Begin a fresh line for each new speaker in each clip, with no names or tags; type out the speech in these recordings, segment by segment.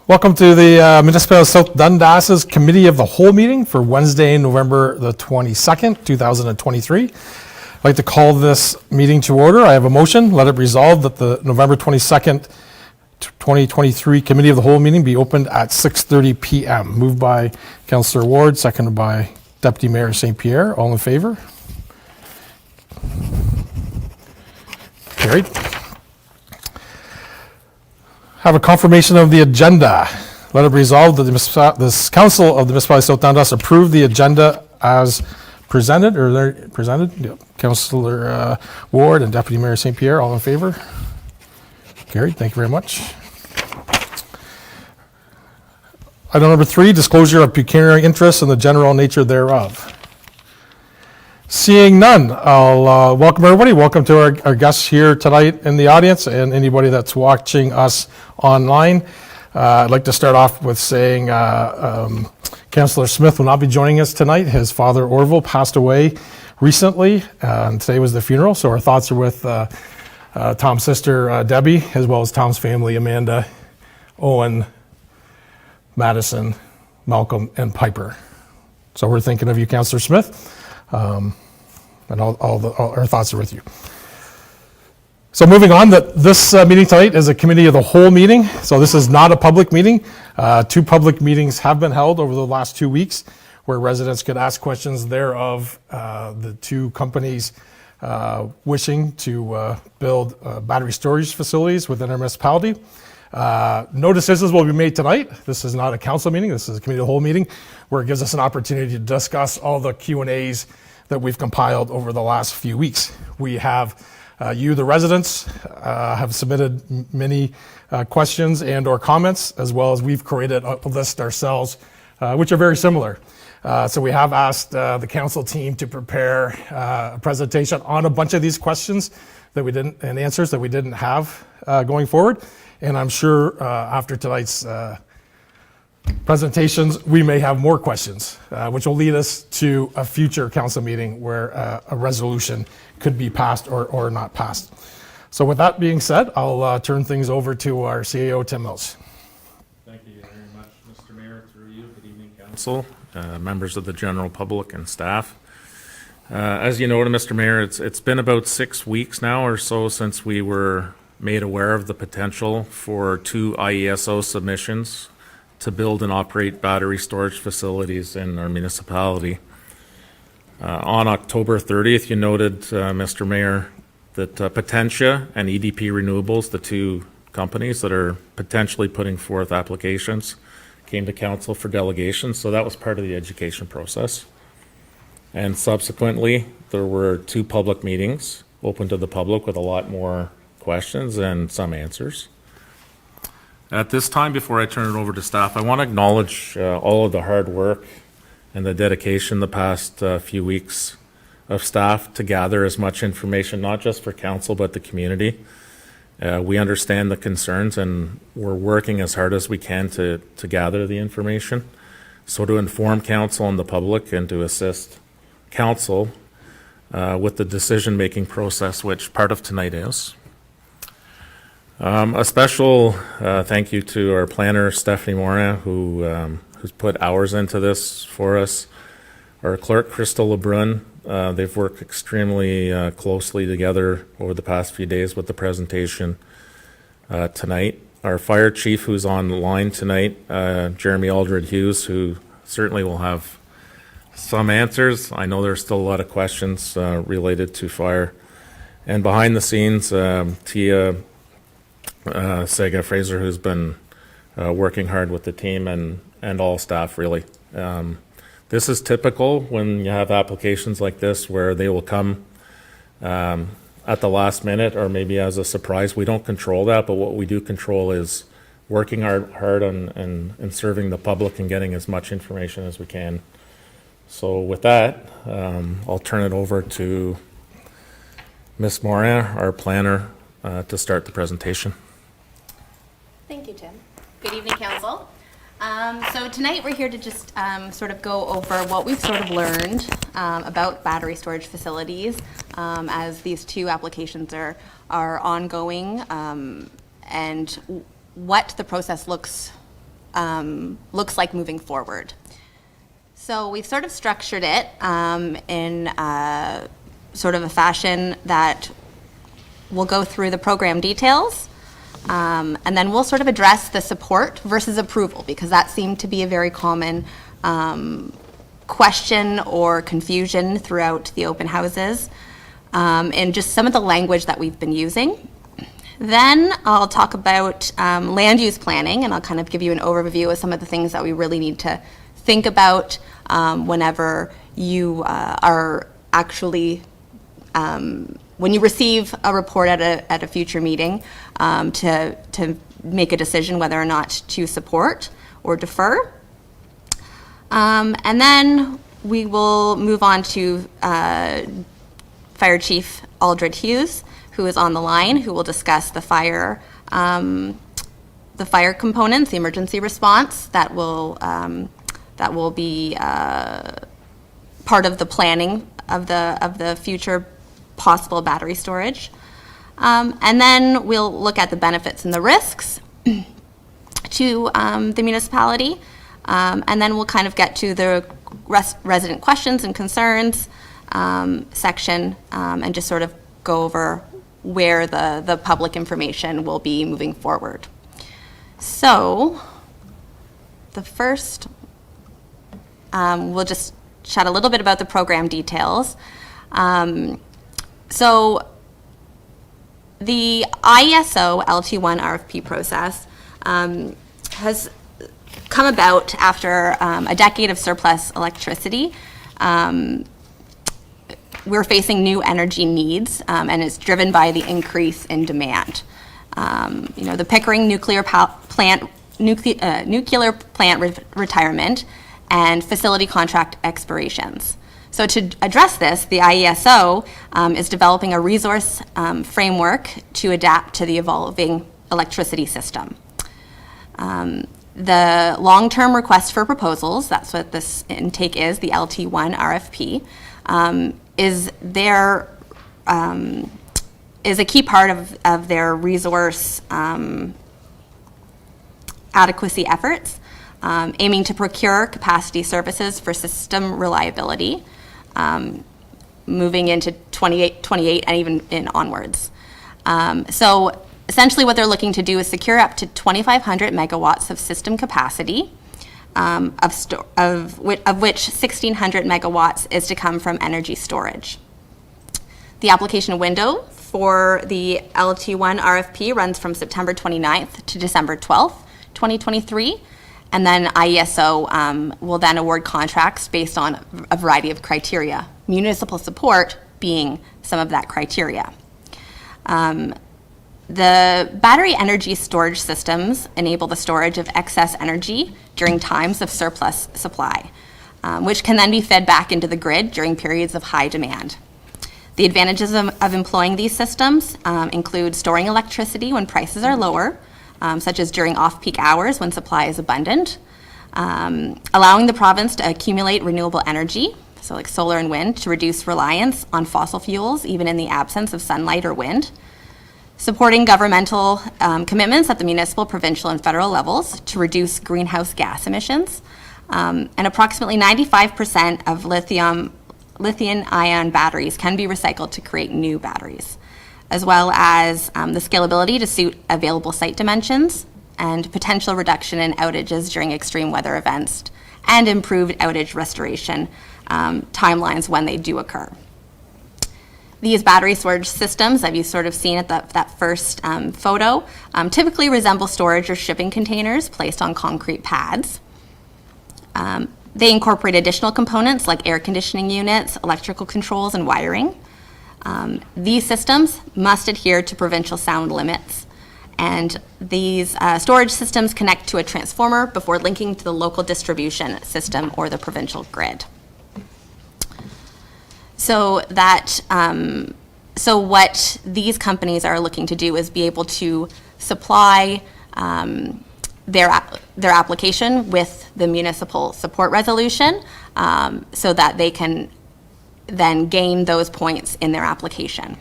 Welcome to the Municipality of South Dundas' Committee of the Whole meeting for Wednesday, November the 22nd, 2023. I'd like to call this meeting to order. I have a motion. Let it resolve that the November 22nd, 2023 Committee of the Whole meeting be opened at 6:30 p.m. Moved by Councillor Ward, seconded by Deputy Mayor St. Pierre. All in favor? Carried. Have a confirmation of the agenda. Let it resolve that this Council of the Municipality of South Dundas approve the agenda as presented, or they're presented. Yep. Councillor Ward and Deputy Mayor St. Pierre, all in favor? Carried. Thank you very much. Item number 3, disclosure of pecuniary interest and the general nature thereof. Seeing none, I'll welcome everybody. Welcome to our guests here tonight in the audience and anybody that's watching us online. I'd like to start off with saying Councillor Smith will not be joining us tonight. His father, Orville, passed away recently, and today was the funeral, so our thoughts are with Tom's sister, Debbie, as well as Tom's family, Amanda, Owen, Madison, Malcolm, and Piper. So we're thinking of you, Councillor Smith. And all our thoughts are with you. So moving on, this meeting tonight is a Committee of the Whole meeting. So this is not a public meeting. 2 public meetings have been held over the last 2 weeks where residents could ask questions thereof the 2 companies wishing to build battery storage facilities within our municipality. No decisions will be made tonight. This is not a council meeting. This is a Committee of the Whole meeting where it gives us an opportunity to discuss all the Q&As that we've compiled over the last few weeks. We have, you, the residents, have submitted many questions and or comments, as well as we've created a list ourselves, which are very similar. So we have asked the council team to prepare a presentation on a bunch of these questions that we didn't, and answers that we didn't have going forward. And I'm sure after tonight's presentations, we may have more questions, which will lead us to a future council meeting where a resolution could be passed or not passed. So with that being said, I'll turn things over to our CAO, Tim Mills.
Thank you very much, Mr. Mayor. Through you, good evening, council, members of the general public and staff. As you noted, Mr. Mayor, it's been about 6 weeks now or so since we were made aware of the potential for 2 IESO submissions to build and operate battery storage facilities in our municipality. On October 30th, you noted, Mr. Mayor, that Potentia and EDP Renewables, the 2 companies that are potentially putting forth applications, came to council for delegation, so that was part of the education process. And subsequently, there were 2 public meetings open to the public with a lot more questions and some answers. At this time, before I turn it over to staff, I want to acknowledge all of the hard work and the dedication the past few weeks of staff to gather as much information, not just for council, but the community. We understand the concerns and we're working as hard as we can to gather the information. So to inform council and the public and to assist council with the decision-making process, which part of tonight is. A special thank you to our planner, Stephanie Morin, who's put hours into this for us. Our clerk, Crystal Lebrun, they've worked extremely closely together over the past few days with the presentation tonight. Our fire chief, who's online tonight, Jeremy Aldred Hughes, who certainly will have some answers. I know there's still a lot of questions related to fire. And behind the scenes, Tia Sega Fraser, who's been working hard with the team and all staff, really. This is typical when you have applications like this where they will come at the last minute or maybe as a surprise. We don't control that, but what we do control is working hard on serving the public and getting as much information as we can. So with that, I'll turn it over to Ms. Morin, our planner, to start the presentation.
Thank you, Tim. Good evening, council. So tonight we're here to just sort of go over what we've sort of learned about battery storage facilities as these 2 applications are ongoing, and what the process looks looks like moving forward. So we've sort of structured it in sort of a fashion that we'll go through the program details, and then we'll sort of address the support versus approval, because that seemed to be a very common question or confusion throughout the open houses, and just some of the language that we've been using. Then I'll talk about land use planning, and I'll kind of give you an overview of some of the things that we really need to think about whenever you are actually, when you receive a report at a future meeting, to make a decision whether or not to support or defer. And then we will move on to Fire Chief Aldred Hughes, who is on the line, who will discuss the fire components, the emergency response that will be part of the planning of the future possible battery storage. And then we'll look at the benefits and the risks to the municipality. And then we'll kind of get to the resident questions and concerns section, and just sort of go over where the public information will be moving forward. So the first, we'll just chat a little bit about the program details. So the IESO LT1 RFP process has come about after a decade of surplus electricity. We're facing new energy needs, and it's driven by the increase in demand. The Pickering nuclear plant retirement and facility contract expirations. So to address this, the IESO is developing a resource framework to adapt to the evolving electricity system. The long-term request for proposals, that's what this intake is, the LT1 RFP, is a key part of their resource adequacy efforts, aiming to procure capacity services for system reliability, moving into 28 and even onwards. So essentially what they're looking to do is secure up to 2,500 megawatts of system capacity, of which 1,600 megawatts is to come from energy storage. The application window for the LT1 RFP runs from September 29th to December 12th, 2023, and then IESO will then award contracts based on a variety of criteria, municipal support being some of that criteria. The battery energy storage systems enable the storage of excess energy during times of surplus supply, which can then be fed back into the grid during periods of high demand. The advantages of employing these systems include storing electricity when prices are lower, such as during off-peak hours when supply is abundant, allowing the province to accumulate renewable energy, so like solar and wind, to reduce reliance on fossil fuels even in the absence of sunlight or wind, supporting governmental commitments at the municipal, provincial, and federal levels to reduce greenhouse gas emissions, and approximately 95% of lithium-ion batteries can be recycled to create new batteries, as well as the scalability to suit available site dimensions and potential reduction in outages during extreme weather events, and improved outage restoration timelines when they do occur. These battery storage systems that you've sort of seen at that first photo typically resemble storage or shipping containers placed on concrete pads. They incorporate additional components like air conditioning units, electrical controls, and wiring. These systems must adhere to provincial sound limits, and these storage systems connect to a transformer before linking to the local distribution system or the provincial grid. So what these companies are looking to do is be able to supply their application with the municipal support resolution, so that they can then gain those points in their application.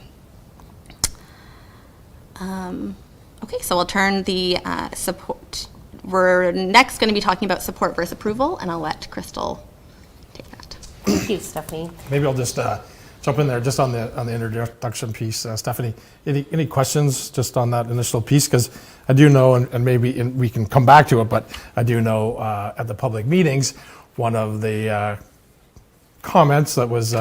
Okay, so we'll turn the support. we're next going to be talking about support versus approval, and I'll let Crystal take that.
Thank you, Stephanie.
Maybe I'll just jump in there just on the introduction piece. Stephanie, any questions just on that initial piece? Because I do know, and maybe we can come back to it, but I do know at the public meetings, one of the comments that was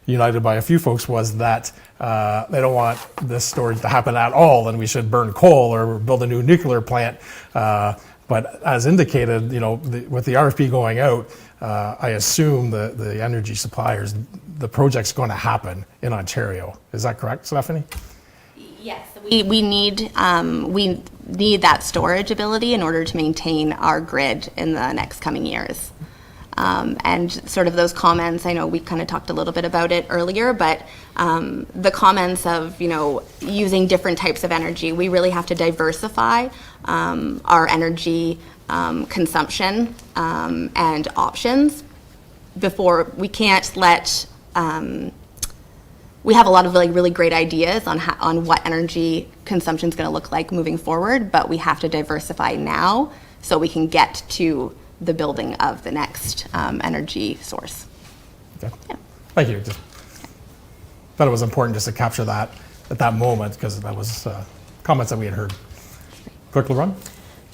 united by a few folks was that they don't want this storage to happen at all, and we should burn coal or build a new nuclear plant. But as indicated, with the RFP going out, I assume the energy suppliers, the project's going to happen in Ontario. Is that correct, Stephanie?
Yes, we need that storage ability in order to maintain our grid in the next coming years. And sort of those comments, I know we kind of talked a little bit about it earlier, but the comments of, using different types of energy, we really have to diversify our energy consumption and options before we can't let, we have a lot of really great ideas on what energy consumption is going to look like moving forward, but we have to diversify now so we can get to the building of the next energy source.
Okay.
Yeah.
Thank you. Just thought it was important just to capture that at that moment, because that was comments that we had heard. Clerk LeBrun?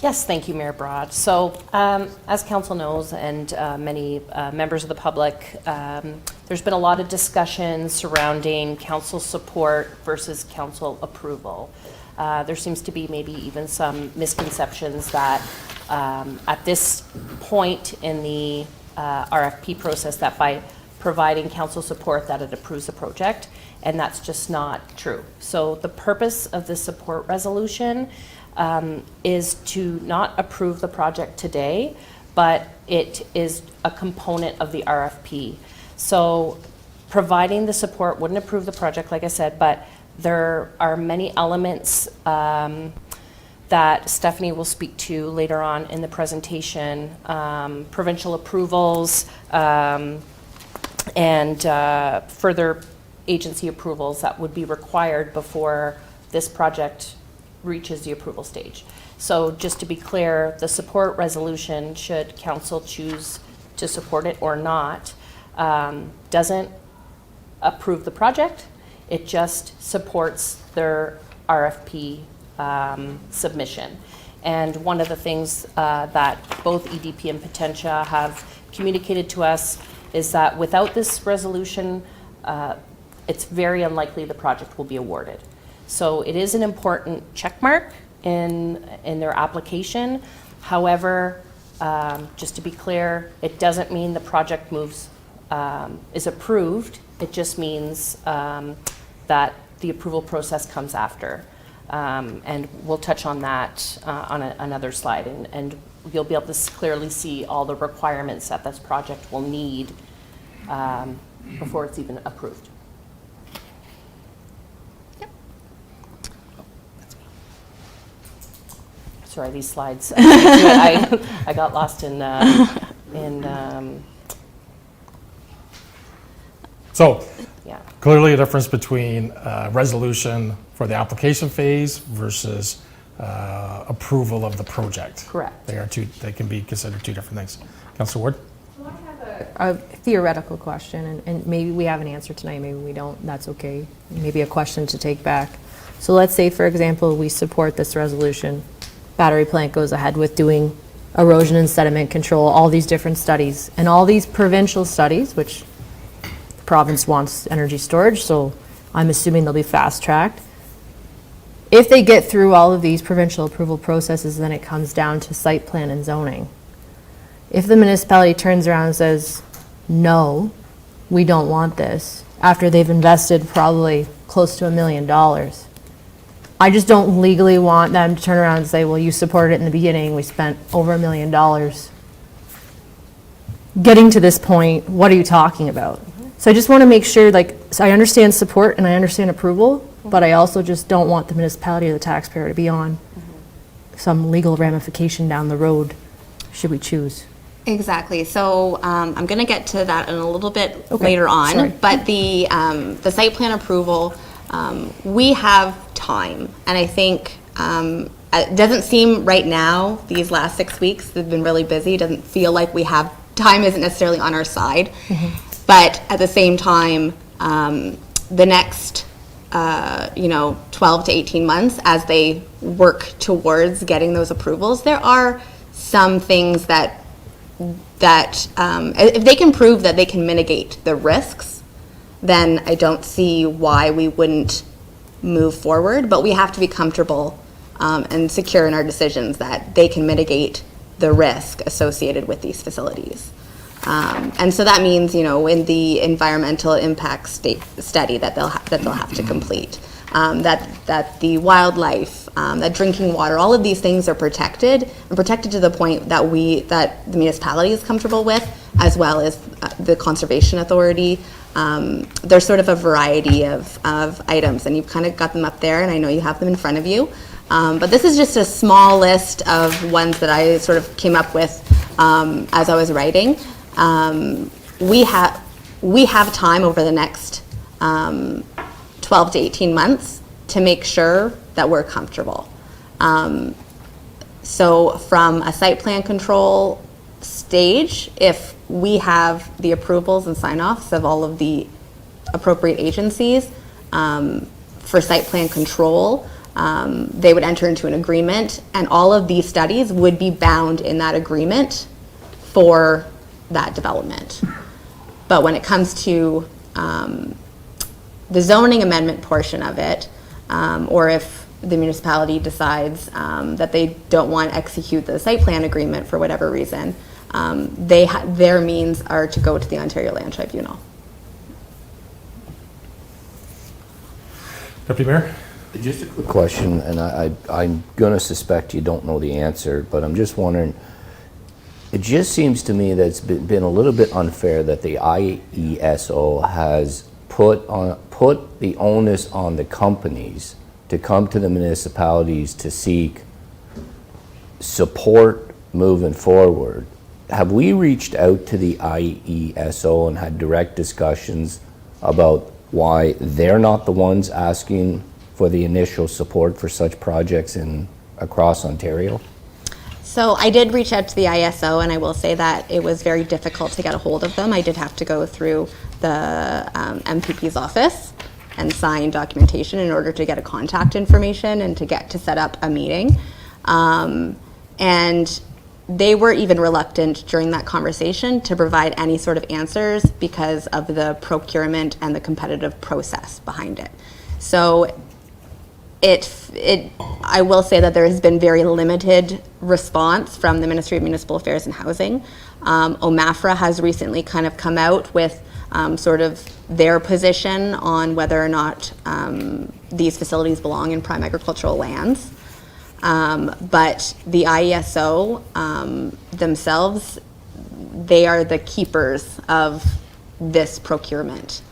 Yes, thank you, Mayor Broad. So, as council knows, and many members of the public, there's been a lot of discussion surrounding council support versus council approval. There seems to be maybe even some misconceptions that at this point in the RFP process, that by providing council support that it approves the project, and that's just not true. So the purpose of the support resolution is to not approve the project today, but it is a component of the RFP. So providing the support wouldn't approve the project, like I said, but there are many elements that Stephanie will speak to later on in the presentation, provincial approvals, and further agency approvals that would be required before this project reaches the approval stage. So just to be clear, the support resolution, should council choose to support it or not, doesn't approve the project. It just supports their RFP submission. And one of the things that both EDP and Potentia have communicated to us is that without this resolution, it's very unlikely the project will be awarded. So it is an important check mark in their application. However, just to be clear, it doesn't mean the project is approved. It just means that the approval process comes after. And we'll touch on that on another slide, and you'll be able to clearly see all the requirements that this project will need before it's even approved.
Yep.
Sorry, these slides. I got lost in
So
yeah.
clearly a difference between resolution for the application phase versus approval of the project.
Correct.
They can be considered two different things. Councilor Ward?
A theoretical question, and maybe we have an answer tonight, maybe we don't, that's okay. Maybe a question to take back. So let's say, for example, we support this resolution. Battery plant goes ahead with doing erosion and sediment control, all these different studies, and all these provincial studies, which the province wants energy storage, so I'm assuming they'll be fast-tracked. If they get through all of these provincial approval processes, then it comes down to site plan and zoning. If the municipality turns around and says, no, we don't want this, after they've invested probably close to $1 million, I just don't legally want them to turn around and say, well, you supported it in the beginning, we spent over $1 million. Getting to this point, what are you talking about? So I just want to make sure, so I understand support and I understand approval, but I also just don't want the municipality or the taxpayer to be on some legal ramification down the road, should we choose.
Exactly. So I'm going to get to that in a little bit
Okay.
later on.
Sorry.
But the site plan approval, we have time, and I think it doesn't seem right now, these last 6 weeks, they've been really busy. It doesn't feel like we have, time isn't necessarily on our side. But at the same time, the next, 12 to 18 months, as they work towards getting those approvals, there are some things that if they can prove that they can mitigate the risks, then I don't see why we wouldn't move forward. But we have to be comfortable and secure in our decisions that they can mitigate the risk associated with these facilities. And so that means, in the environmental impact study that they'll have to complete, that the wildlife, that drinking water, all of these things are protected to the point that the municipality is comfortable with, as well as the Conservation Authority. There's sort of a variety of items, and you've kind of got them up there, and I know you have them in front of you. But this is just a small list of ones that I sort of came up with as I was writing. We have time over the next 12 to 18 months to make sure that we're comfortable. So from a site plan control stage, if we have the approvals and sign-offs of all of the appropriate agencies for site plan control, they would enter into an agreement, and all of these studies would be bound in that agreement for that development. But when it comes to the zoning amendment portion of it, or if the municipality decides that they don't want to execute the site plan agreement for whatever reason, their means are to go to the Ontario Land Tribunal.
Deputy Mayor?
Just a quick question, and I'm going to suspect you don't know the answer, but I'm just wondering, it just seems to me that it's been a little bit unfair that the IESO has put the onus on the companies to come to the municipalities to seek support moving forward. Have we reached out to the IESO and had direct discussions about why they're not the ones asking for the initial support for such projects across Ontario?
So I did reach out to the ISO, and I will say that it was very difficult to get a hold of them. I did have to go through the MPP's office and sign documentation in order to get a contact information and to set up a meeting. And they were even reluctant during that conversation to provide any sort of answers because of the procurement and the competitive process behind it. So I will say that there has been very limited response from the Ministry of Municipal Affairs and Housing. OMAFRA has recently kind of come out with sort of their position on whether or not these facilities belong in prime agricultural lands. But the IESO themselves, they are the keepers of this procurement.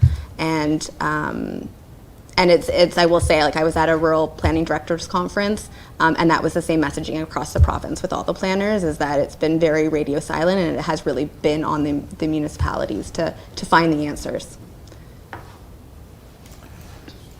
And it's I will say, like, I was at a rural planning directors conference, and that was the same messaging across the province with all the planners, is that it's been very radio silent, and it has really been on the municipalities to find the answers.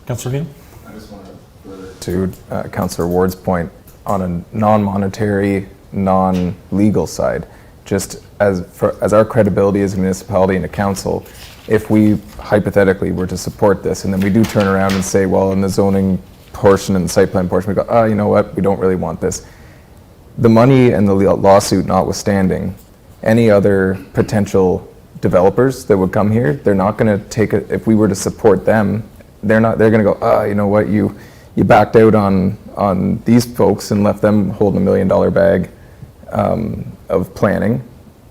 Councillor Dean?
I just want to further to Councillor Ward's point on a non-monetary, non-legal side, just as our credibility as a municipality and a council, if we hypothetically were to support this and then we do turn around and say, well, in the zoning portion and the site plan portion, we go, oh, you know what, we don't really want this. The money and the lawsuit notwithstanding, any other potential developers that would come here, they're not going to take it. If we were to support them, they're going to go, oh, you know what, you backed out on these folks and left them holding $1 million bag of planning.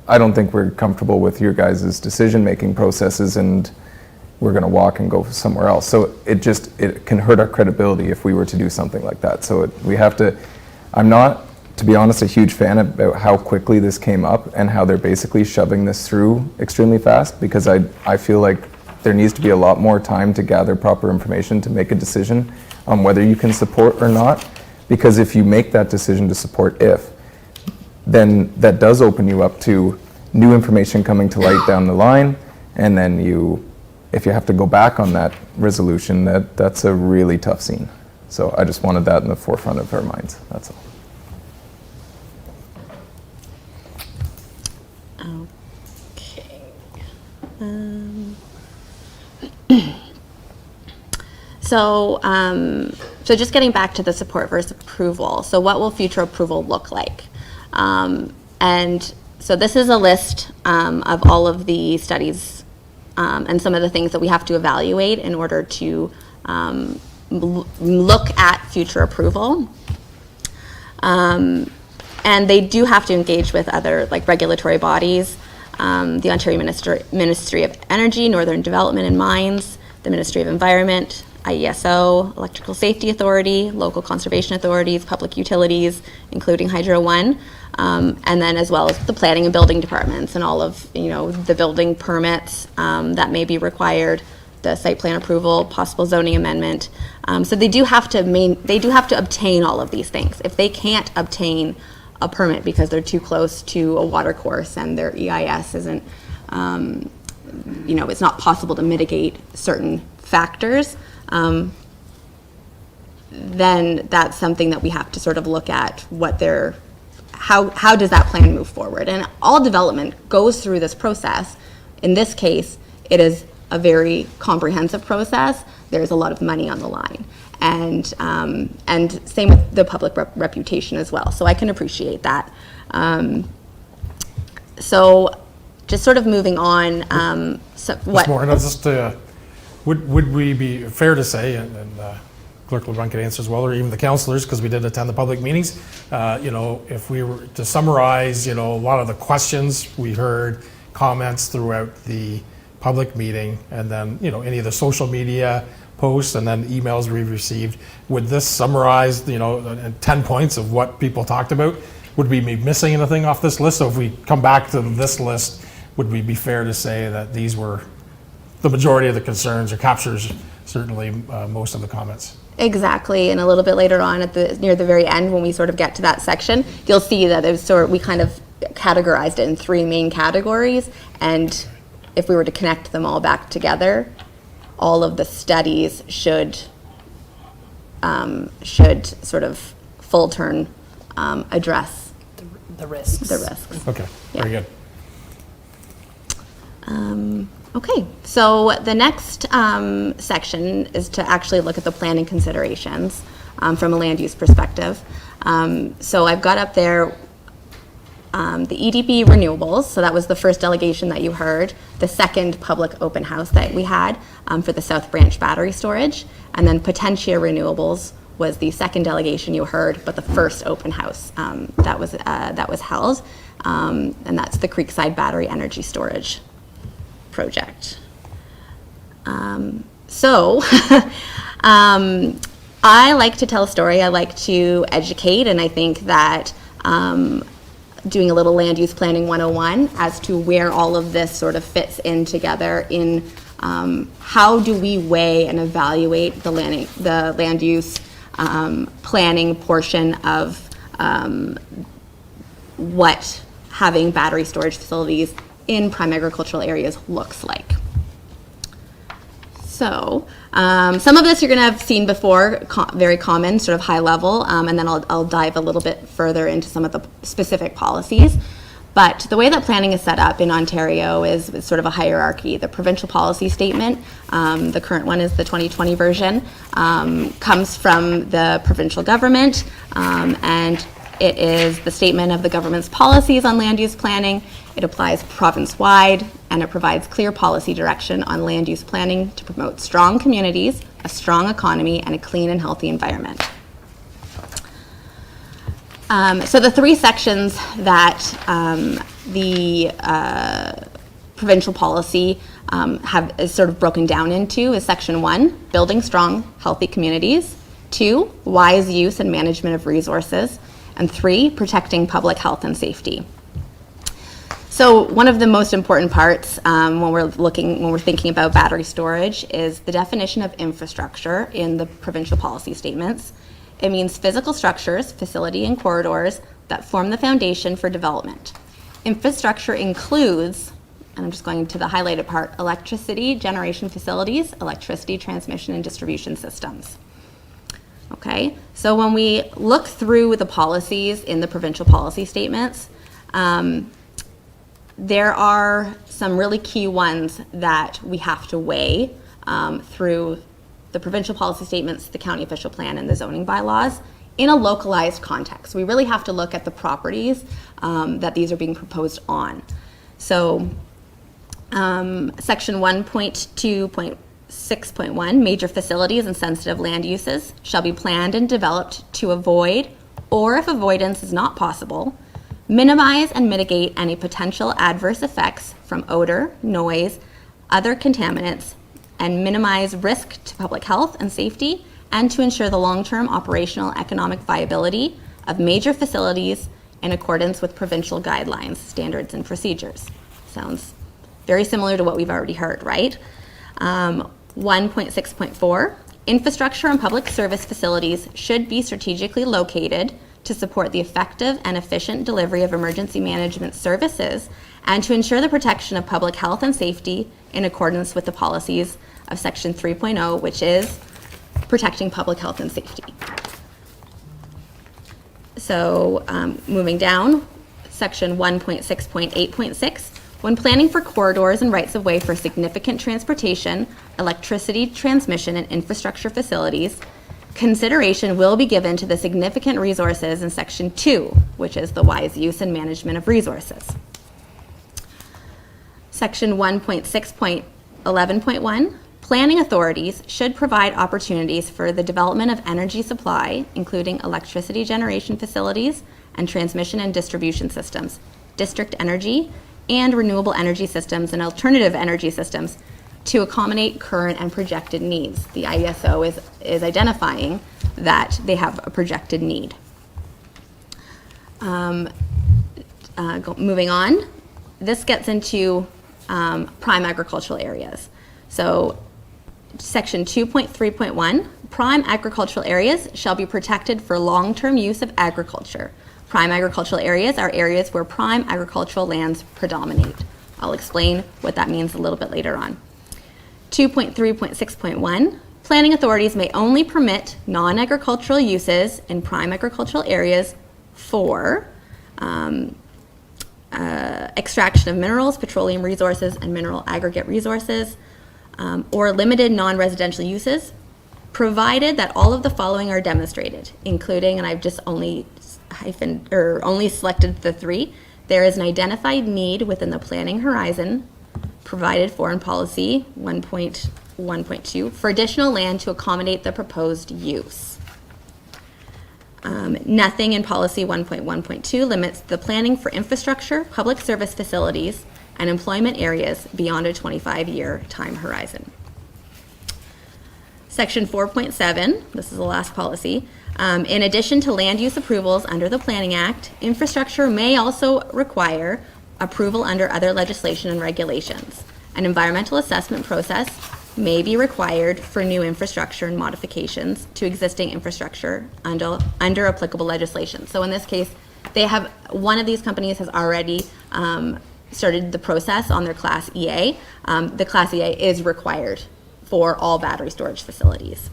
I don't think we're comfortable with your guys' decision-making processes, and we're going to walk and go somewhere else. So it can hurt our credibility if we were to do something like that. So we have to. I'm not, to be honest, a huge fan about how quickly this came up and how they're basically shoving this through extremely fast, because I feel like there needs to be a lot more time to gather proper information to make a decision on whether you can support or not. Because if you make that decision to support then that does open you up to new information coming to light down the line, and then if you have to go back on that resolution, that's a really tough scene. So I just wanted that in the forefront of our minds, that's all.
Okay. So just getting back to the support versus approval. So what will future approval look like? And so this is a list of all of the studies and some of the things that we have to evaluate in order to look at future approval. And they do have to engage with other like regulatory bodies, the Ontario Ministry of Energy, Northern Development and Mines, the Ministry of Environment, IESO, Electrical Safety Authority, local conservation authorities, public utilities, including Hydro One, and then as well as the planning and building departments and all of the building permits that may be required, the site plan approval, possible zoning amendment. So they do have to obtain all of these things. If they can't obtain a permit because they're too close to a water course and their EIS isn't, it's not possible to mitigate certain factors, then that's something that we have to sort of look at how does that plan move forward? And all development goes through this process. In this case, it is a very comprehensive process. There's a lot of money on the line. And same with the public reputation as well. So I can appreciate that. So just sort of moving on.
Would we be fair to say, and Clerk LeBrun could answer as well, or even the councillors, because we did attend the public meetings, if we were to summarize, a lot of the questions we heard, comments throughout the public meeting, and then, any of the social media posts and then emails we received, would this summarize, 10 points of what people talked about? Would we be missing anything off this list? So if we come back to this list, would we be fair to say that these were the majority of the concerns, or captures certainly most of the comments?
Exactly, and a little bit later on near the very end, when we sort of get to that section, you'll see that we kind of categorized it in 3 main categories, and if we were to connect them all back together, all of the studies should sort of full turn address
The risks.
the risks.
Okay, very good.
Okay, so the next section is to actually look at the planning considerations from a land use perspective. So I've got up there the EDP renewables, so that was the first delegation that you heard, the second public open house that we had for the South Branch battery storage, and then Potentia Renewables was the second delegation you heard, but the first open house that was held, and that's the Creekside Battery Energy Storage project. I like to tell a story. I like to educate, and I think that doing a little land use planning 101 as to where all of this sort of fits in together in how do we weigh and evaluate the land use planning portion of what having battery storage facilities in prime agricultural areas looks like. So some of this you're going to have seen before, very common, sort of high level, and then I'll dive a little bit further into some of the specific policies. But the way that planning is set up in Ontario is sort of a hierarchy. The provincial policy statement, the current one is the 2020 version, comes from the provincial government, and it is the statement of the government's policies on land use planning. It applies province-wide, and it provides clear policy direction on land use planning to promote strong communities, a strong economy, and a clean and healthy environment. So the 3 sections that the provincial policy is sort of broken down into is Section 1, building strong, healthy communities, 2, wise use and management of resources, and 3, protecting public health and safety. So one of the most important parts when we're thinking about battery storage is the definition of infrastructure in the provincial policy statements. It means physical structures, facility and corridors that form the foundation for development. Infrastructure includes, and I'm just going to the highlighted part, electricity generation facilities, electricity transmission and distribution systems. Okay, so when we look through the policies in the provincial policy statements, there are some really key ones that we have to weigh through the provincial policy statements, the county official plan, and the zoning bylaws in a localized context. We really have to look at the properties that these are being proposed on. So section 1.2.6.1, major facilities and sensitive land uses shall be planned and developed to avoid, or if avoidance is not possible, minimize and mitigate any potential adverse effects from odor, noise, other contaminants, and minimize risk to public health and safety, and to ensure the long-term operational economic viability of major facilities in accordance with provincial guidelines, standards, and procedures. Sounds very similar to what we've already heard, right? 1.6.4, infrastructure and public service facilities should be strategically located to support the effective and efficient delivery of emergency management services and to ensure the protection of public health and safety in accordance with the policies of Section 3.0, which is protecting public health and safety. So moving down, Section 1.6.8.6, when planning for corridors and rights-of-way for significant transportation, electricity transmission, and infrastructure facilities, consideration will be given to the significant resources in Section 2, which is the wise use and management of resources. Section 1.6.11.1, planning authorities should provide opportunities for the development of energy supply, including electricity generation facilities and transmission and distribution systems, district energy, and renewable energy systems and alternative energy systems to accommodate current and projected needs. The IESO is identifying that they have a projected need. Moving on, this gets into prime agricultural areas. So Section 2.3.1, prime agricultural areas shall be protected for long-term use of agriculture. Prime agricultural areas are areas where prime agricultural lands predominate. I'll explain what that means a little bit later on. 2.3.6.1, planning authorities may only permit non-agricultural uses in prime agricultural areas for extraction of minerals, petroleum resources, and mineral aggregate resources, or limited non-residential uses, provided that all of the following are demonstrated, including, and I've just only selected the three. There is an identified need within the planning horizon provided for in policy 1.1.2 for additional land to accommodate the proposed use. Nothing in policy 1.1.2 limits the planning for infrastructure, public service facilities, and employment areas beyond a 25-year time horizon. Section 4.7, this is the last policy. In addition to land use approvals under the Planning Act, infrastructure may also require approval under other legislation and regulations. An environmental assessment process may be required for new infrastructure and modifications to existing infrastructure under applicable legislation. So in this case, one of these companies has already started the process on their Class EA. The Class EA is required for all battery storage facilities.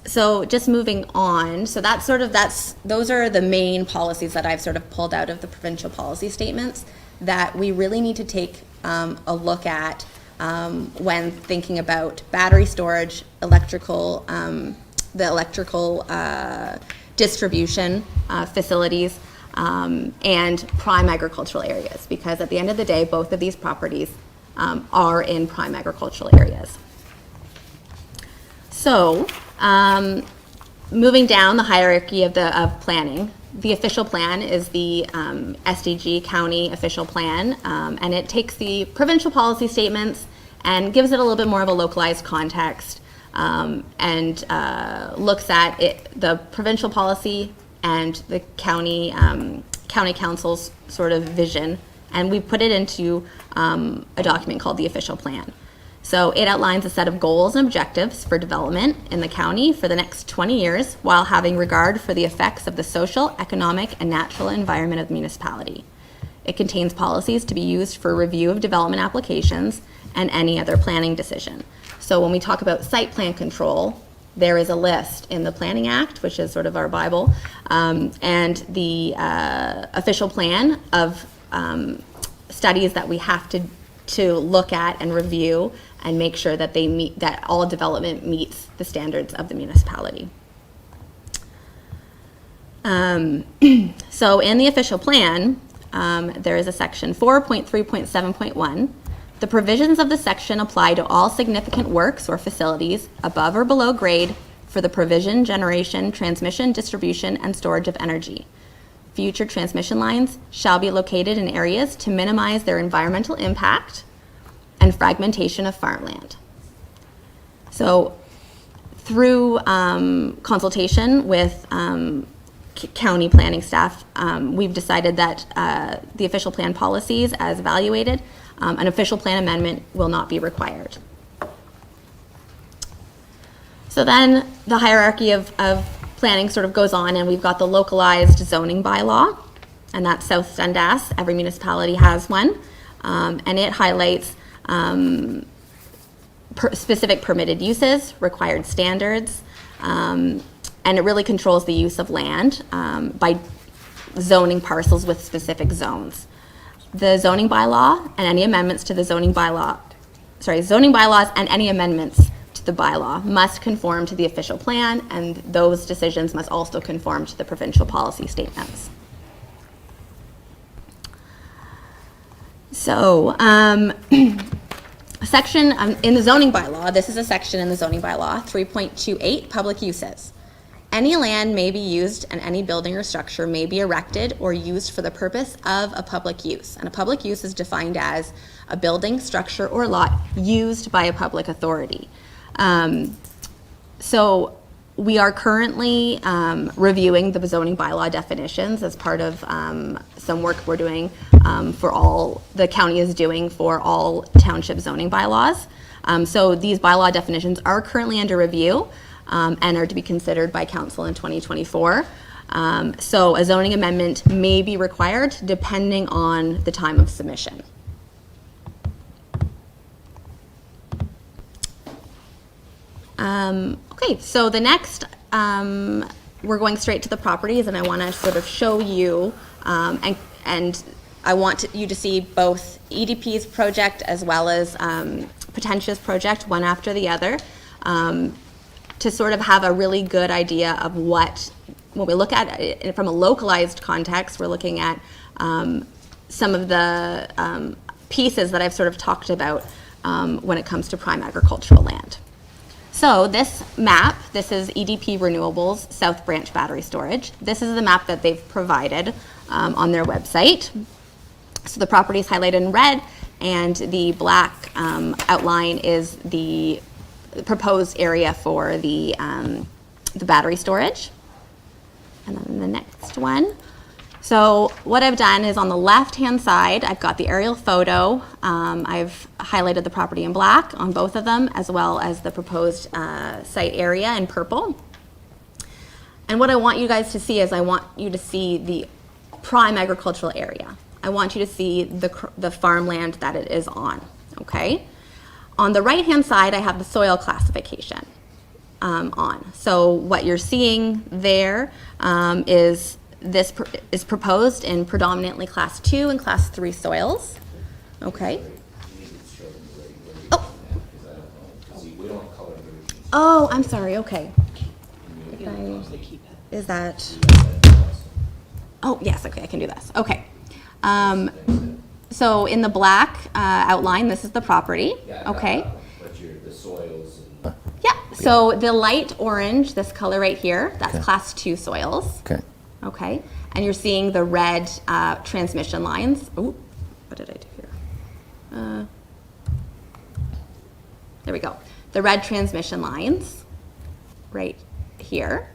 So just moving on, so those are the main policies that I've sort of pulled out of the provincial policy statements that we really need to take a look at when thinking about battery storage, electrical, the electrical distribution facilities, and prime agricultural areas, because at the end of the day, both of these properties are in prime agricultural areas. So, moving down the hierarchy of planning, the official plan is the SDG county official plan, and it takes the provincial policy statements and gives it a little bit more of a localized context, and looks at the provincial policy and the county council's sort of vision, and we put it into a document called the official plan. So it outlines a set of goals and objectives for development in the county for the next 20 years while having regard for the effects of the social, economic, and natural environment of the municipality. It contains policies to be used for review of development applications and any other planning decision. So when we talk about site plan control, there is a list in the Planning Act, which is sort of our Bible, and the official plan of studies that we have to look at and review and make sure that that all development meets the standards of the municipality. So in the official plan, there is a section 4.3.7.1. The provisions of the section apply to all significant works or facilities above or below grade for the provision, generation, transmission, distribution, and storage of energy. Future transmission lines shall be located in areas to minimize their environmental impact and fragmentation of farmland. So through consultation with county planning staff, we've decided that the official plan policies as evaluated, an official plan amendment will not be required. So then the hierarchy of planning sort of goes on, and we've got the localized zoning bylaw, and that's South Dundas. Every municipality has one, and it highlights specific permitted uses, required standards, and it really controls the use of land by zoning parcels with specific zones. The zoning bylaw and any amendments to the zoning bylaws and any amendments to the bylaw must conform to the official plan, and those decisions must also conform to the provincial policy statements. So, section in the zoning bylaw, this is a section in the zoning bylaw, 3.28, public uses. Any land may be used and any building or structure may be erected or used for the purpose of a public use. And a public use is defined as a building, structure, or lot used by a public authority. So we are currently reviewing the zoning bylaw definitions as part of some work we're doing the county is doing for all township zoning bylaws. So these bylaw definitions are currently under review. And are to be considered by council in 2024. So a zoning amendment may be required depending on the time of submission. Okay, so the next, we're going straight to the properties, and I want to sort of show you, and I want you to see both EDP's project as well as Potentia's project, one after the other. To sort of have a really good idea of when we look at it from a localized context, we're looking at some of the pieces that I've sort of talked about when it comes to prime agricultural land. So this map, this is EDP Renewables South Branch Battery Storage. This is the map that they've provided on their website. So the property is highlighted in red, and the black outline is the proposed area for the battery storage. And then the next one. So what I've done is on the left-hand side, I've got the aerial photo. I've highlighted the property in black on both of them, as well as the proposed site area in purple. And what I want you guys to see is I want you to see the prime agricultural area. I want you to see the farmland that it is on, okay? On the right-hand side, I have the soil classification on. So what you're seeing there is this is proposed in predominantly Class 2 and Class 3 soils, okay? Oh, I'm sorry, okay. Is that, oh, yes, okay, I can do this, okay. So in the black outline, this is the property, okay?
But the soils.
Yeah, so the light orange, this color right here, that's Class 2 soils.
Okay.
Okay, and you're seeing the red transmission lines. Oh, what did I do here? There we go. The red transmission lines right here.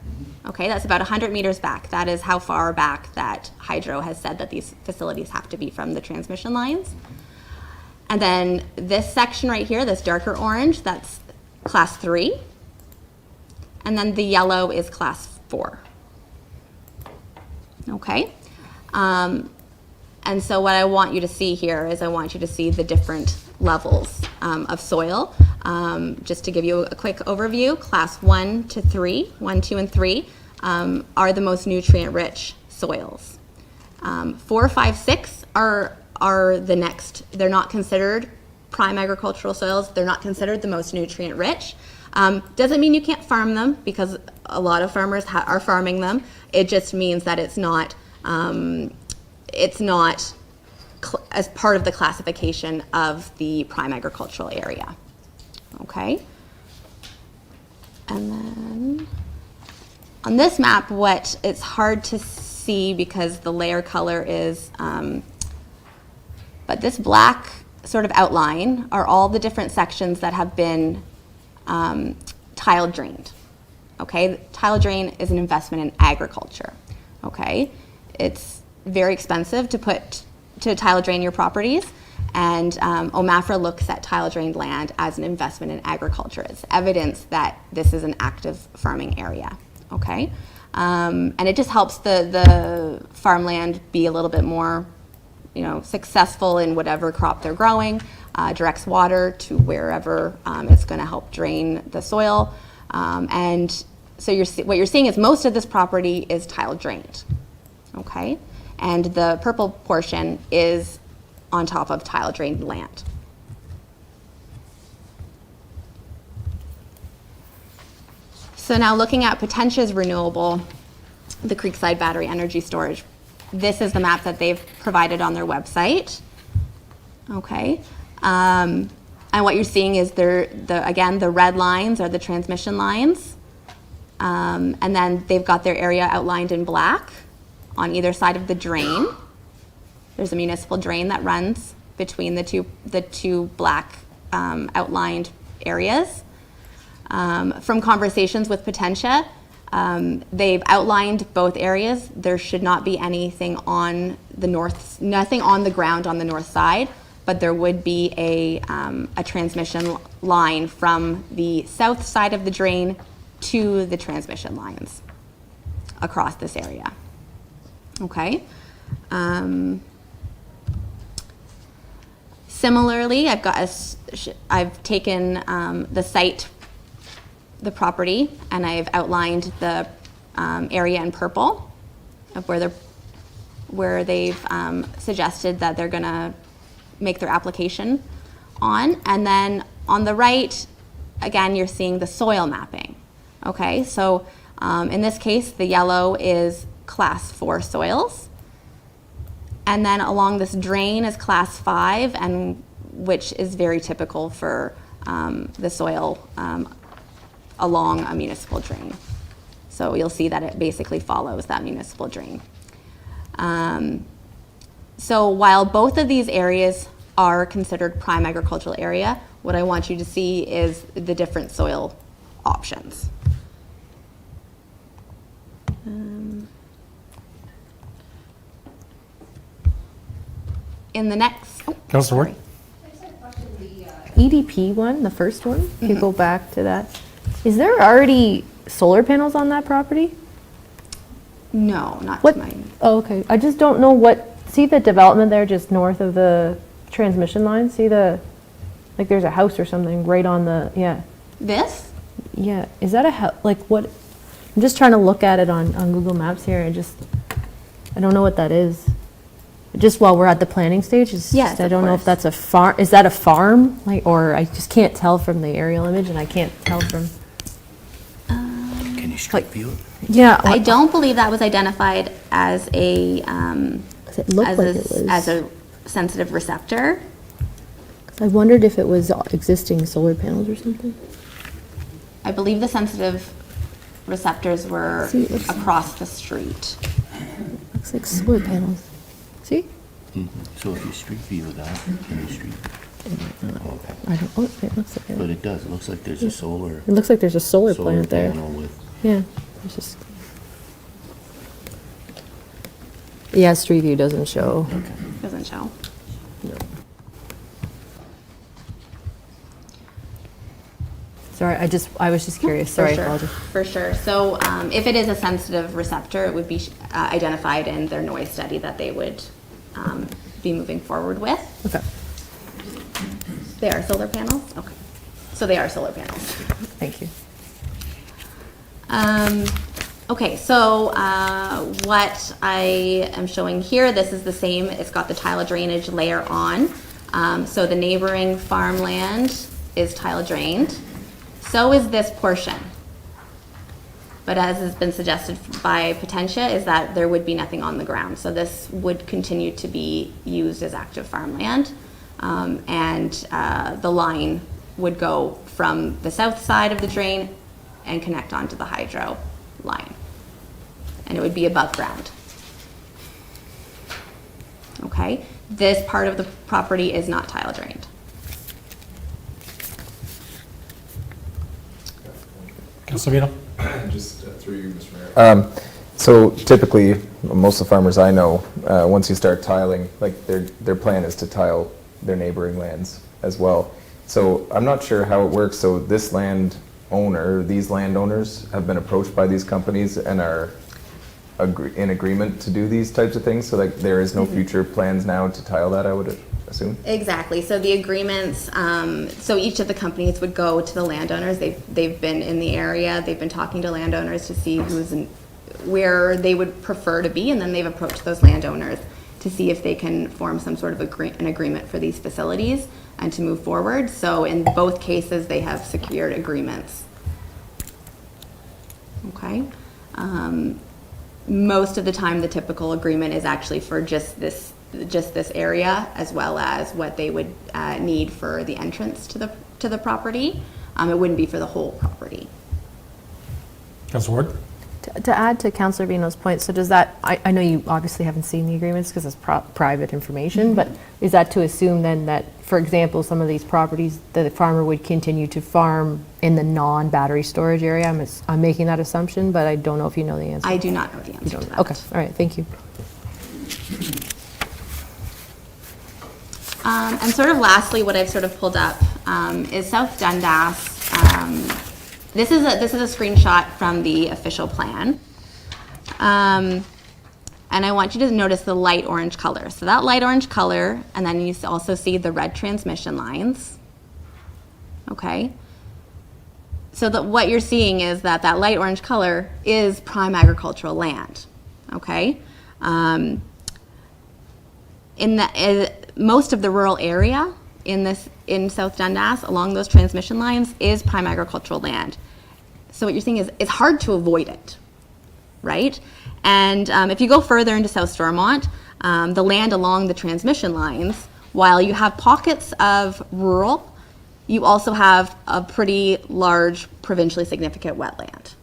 Okay, that's about 100 meters back. That is how far back that Hydro has said that these facilities have to be from the transmission lines. And then this section right here, this darker orange, that's Class 3. And then the yellow is Class 4. Okay. And so what I want you to see here is I want you to see the different levels of soil. Just to give you a quick overview, class 1 to 3, 1, 2, and 3 are the most nutrient-rich soils. 4, 5, 6 are the next. They're not considered prime agricultural soils. They're not considered the most nutrient-rich. Doesn't mean you can't farm them, because a lot of farmers are farming them. It just means that it's not as part of the classification of the prime agricultural area. Okay. And then on this map, what it's hard to see because the layer color is, but this black sort of outline are all the different sections that have been tile drained. Okay, tile drain is an investment in agriculture. Okay, it's very expensive to tile drain your properties, and OMAFRA looks at tile drained land as an investment in agriculture. It's evidence that this is an active farming area. Okay, and it just helps the farmland be a little bit more, successful in whatever crop they're growing. Directs water to wherever it's going to help drain the soil, and so what you're seeing is most of this property is tile drained. Okay, and the purple portion is on top of tile drained land. So now looking at Potentia's renewable, the Creekside Battery Energy Storage, this is the map that they've provided on their website. Okay, and what you're seeing is again, the red lines are the transmission lines, and then they've got their area outlined in black on either side of the drain. There's a municipal drain that runs between the two black outlined areas. From conversations with Potentia, they've outlined both areas. There should not be anything on the nothing on the ground on the north side, but there would be a transmission line from the south side of the drain to the transmission lines across this area. Okay. Similarly, I've taken the site, the property, and I've outlined the area in purple of where they've suggested that they're going to make their application on. And then on the right, again, you're seeing the soil mapping. Okay, so in this case, the yellow is class 4 soils. And then along this drain is class 5, and which is very typical for the soil along a municipal drain. So you'll see that it basically follows that municipal drain. So while both of these areas are considered prime agricultural area, what I want you to see is the different soil options. In the next,
Councillor Ward?
EDP one, the first one, if you go back to that, is there already solar panels on that property?
no, not
What?
to mine.
Oh, okay. I just don't know see the development there just north of the transmission line? See like there's a house or something right on yeah.
This?
Yeah, is that what? I'm just trying to look at it on Google Maps here, and I don't know what that is. Just while we're at the planning stage,
Yes,
I
of
don't know if
course.
that's a farm. Is that a farm? Or I just can't tell from the aerial image, and I can't tell from.
Can you street view it?
Yeah,
I don't believe that was identified as a
it looked like it was.
as a sensitive receptor.
I wondered if it was existing solar panels or something.
I believe the sensitive receptors were
See, it looks-
across the street.
Looks like solar panels. See?
So if you street view that, can you street? Okay.
I don't. Oh, it looks like
But
it.
it does, it looks like there's a solar
It looks like there's a solar plant there.
panel with,
Yeah. It's just. Yeah, Street View doesn't show.
Doesn't show.
Sorry, I was just curious.
For
Sorry,
sure.
apologies.
For sure. So if it is a sensitive receptor, it would be identified in their noise study that they would be moving forward with.
Okay,
They are solar panels? Okay. So they are solar panels.
thank you.
Okay, so what I am showing here, this is the same, it's got the tile drainage layer on. So the neighboring farmland is tile drained. So is this portion. But as has been suggested by Potentia, is that there would be nothing on the ground. So this would continue to be used as active farmland. And the line would go from the south side of the drain and connect onto the hydro line. And it would be above ground. Okay, this part of the property is not tile drained.
Councilor Vito?
Just through you, Mr. Mayor. So typically, most of the farmers I know, once you start tiling, like their plan is to tile their neighboring lands as well. So I'm not sure how it works. So this land owner, these landowners have been approached by these companies and are in agreement to do these types of things. So like there is no future plans now to tile that, I would assume.
Exactly. So the agreements, so each of the companies would go to the landowners. They've been in the area. They've been talking to landowners to see where they would prefer to be, and then they've approached those landowners to see if they can form some sort of an agreement for these facilities and to move forward. So in both cases, they have secured agreements. Okay. Most of the time, the typical agreement is actually for just this area, as well as what they would need for the entrance to the property. It wouldn't be for the whole property.
Councilor Ward?
To add to Councilor Vino's point, so does that, I know you obviously haven't seen the agreements because it's private information, but is that to assume then that, for example, some of these properties, the farmer would continue to farm in the non-battery storage area? I'm making that assumption, but I don't know if you know the answer.
I do not know the answer to that.
Okay, all right, thank you.
And sort of lastly, what I've sort of pulled up is South Dundas. This is a screenshot from the official plan. And I want you to notice the light orange color. So that light orange color, and then you also see the red transmission lines. Okay. So what you're seeing is that light orange color is prime agricultural land. Okay. Most of the rural area in South Dundas along those transmission lines is prime agricultural land. So what you're seeing is it's hard to avoid it, right? And if you go further into South Stormont, the land along the transmission lines, while you have pockets of rural, you also have a pretty large provincially significant wetland.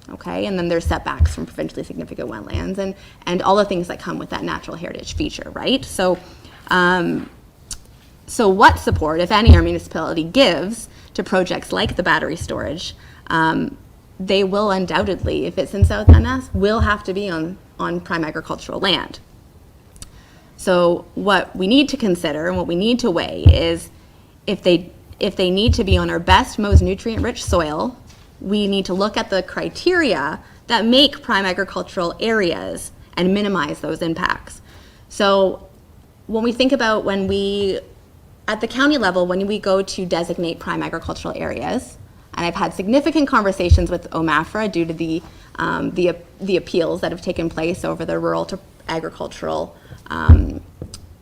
Okay, and then there's setbacks from provincially significant wetlands and all the things that come with that natural heritage feature, right? So, so what support, if any, our municipality gives to projects like the battery storage, they will undoubtedly, if it's in South Dundas, will have to be on prime agricultural land. So what we need to consider and what we need to weigh is if they need to be on our best, most nutrient-rich soil, we need to look at the criteria that make prime agricultural areas and minimize those impacts. So when we think about at the county level, when we go to designate prime agricultural areas, and I've had significant conversations with OMAFRA due to the appeals that have taken place over the rural to agricultural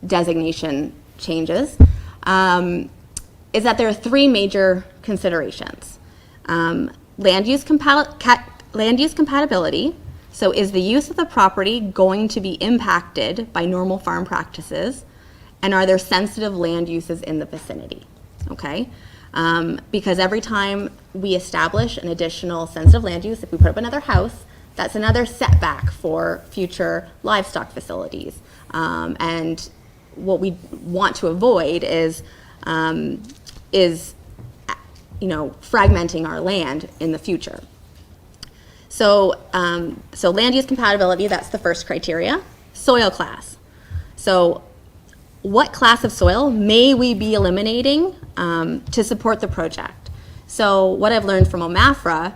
designation changes, is that there are three major considerations. Land use compatibility. So is the use of the property going to be impacted by normal farm practices? And are there sensitive land uses in the vicinity? Okay. Because every time we establish an additional sensitive land use, if we put up another house, that's another setback for future livestock facilities. And what we want to avoid is fragmenting our land in the future. So, so land use compatibility, that's the first criteria. Soil class. So what class of soil may we be eliminating to support the project? So what I've learned from OMAFRA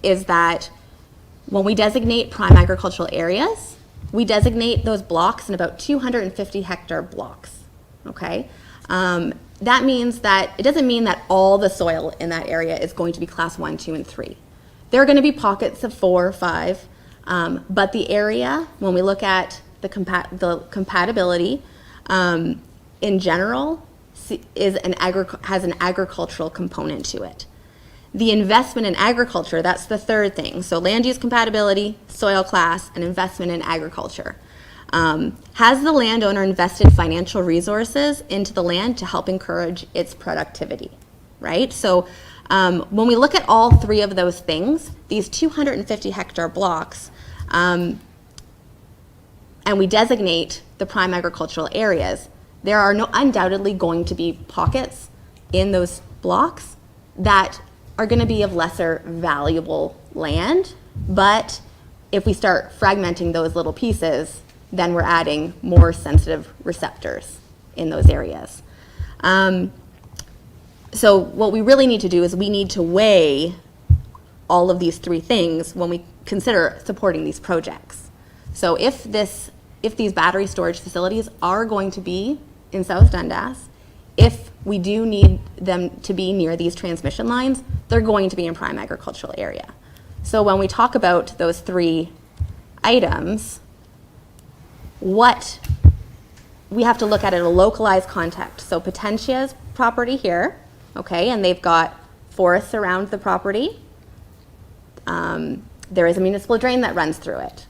is that when we designate prime agricultural areas, we designate those blocks in about 250 hectare blocks, okay? That means that, it doesn't mean that all the soil in that area is going to be class 1, 2, and 3. There are going to be pockets of 4 or 5, but the area, when we look at the compatibility, in general, has an agricultural component to it. The investment in agriculture, that's the third thing. So land use compatibility, soil class, and investment in agriculture. Has the landowner invested financial resources into the land to help encourage its productivity, right? So when we look at all three of those things, these 250 hectare blocks, and we designate the prime agricultural areas, there are undoubtedly going to be pockets in those blocks that are going to be of lesser valuable land, but if we start fragmenting those little pieces, then we're adding more sensitive receptors in those areas. So what we really need to do is we need to weigh all of these three things when we consider supporting these projects. So if these battery storage facilities are going to be in South Dundas, if we do need them to be near these transmission lines, they're going to be in prime agricultural area. So when we talk about those three items, what we have to look at in a localized context. So Potentia's property here, okay, and they've got forests around the property. There is a municipal drain that runs through it.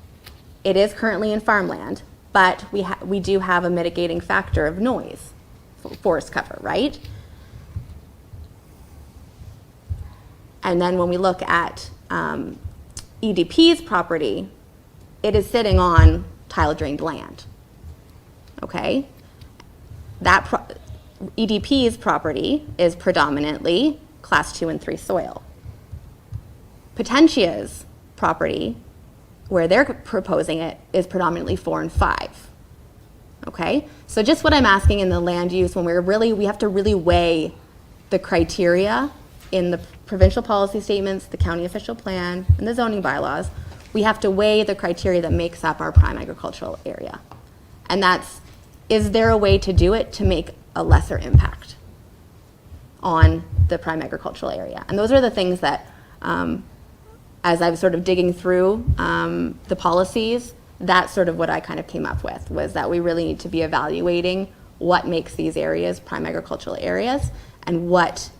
It is currently in farmland, but we do have a mitigating factor of noise, forest cover, right? And then when we look at EDP's property, it is sitting on tile drained land, okay? EDP's property is predominantly class 2 and 3 soil. Potentia's property, where they're proposing it, is predominantly 4 and 5. Okay, so just what I'm asking in the land use, when we have to really weigh the criteria in the provincial policy statements, the county official plan, and the zoning bylaws, we have to weigh the criteria that makes up our prime agricultural area. And that's, is there a way to do it to make a lesser impact on the prime agricultural area? And those are the things that, as I was sort of digging through the policies, that's sort of what I kind of came up with, was that we really need to be evaluating what makes these areas prime agricultural areas, and what,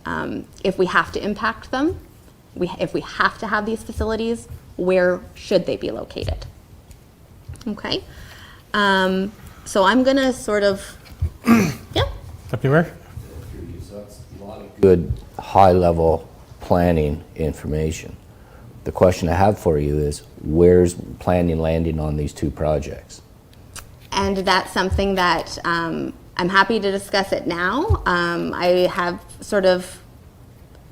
if we have to impact them, if we have to have these facilities, where should they be located? Okay, so I'm gonna sort of, yeah.
Deputy Mayor?
So that's a lot of good high-level planning information. The question I have for you is, where's planning landing on these two projects?
And that's something that I'm happy to discuss it now. I have sort of,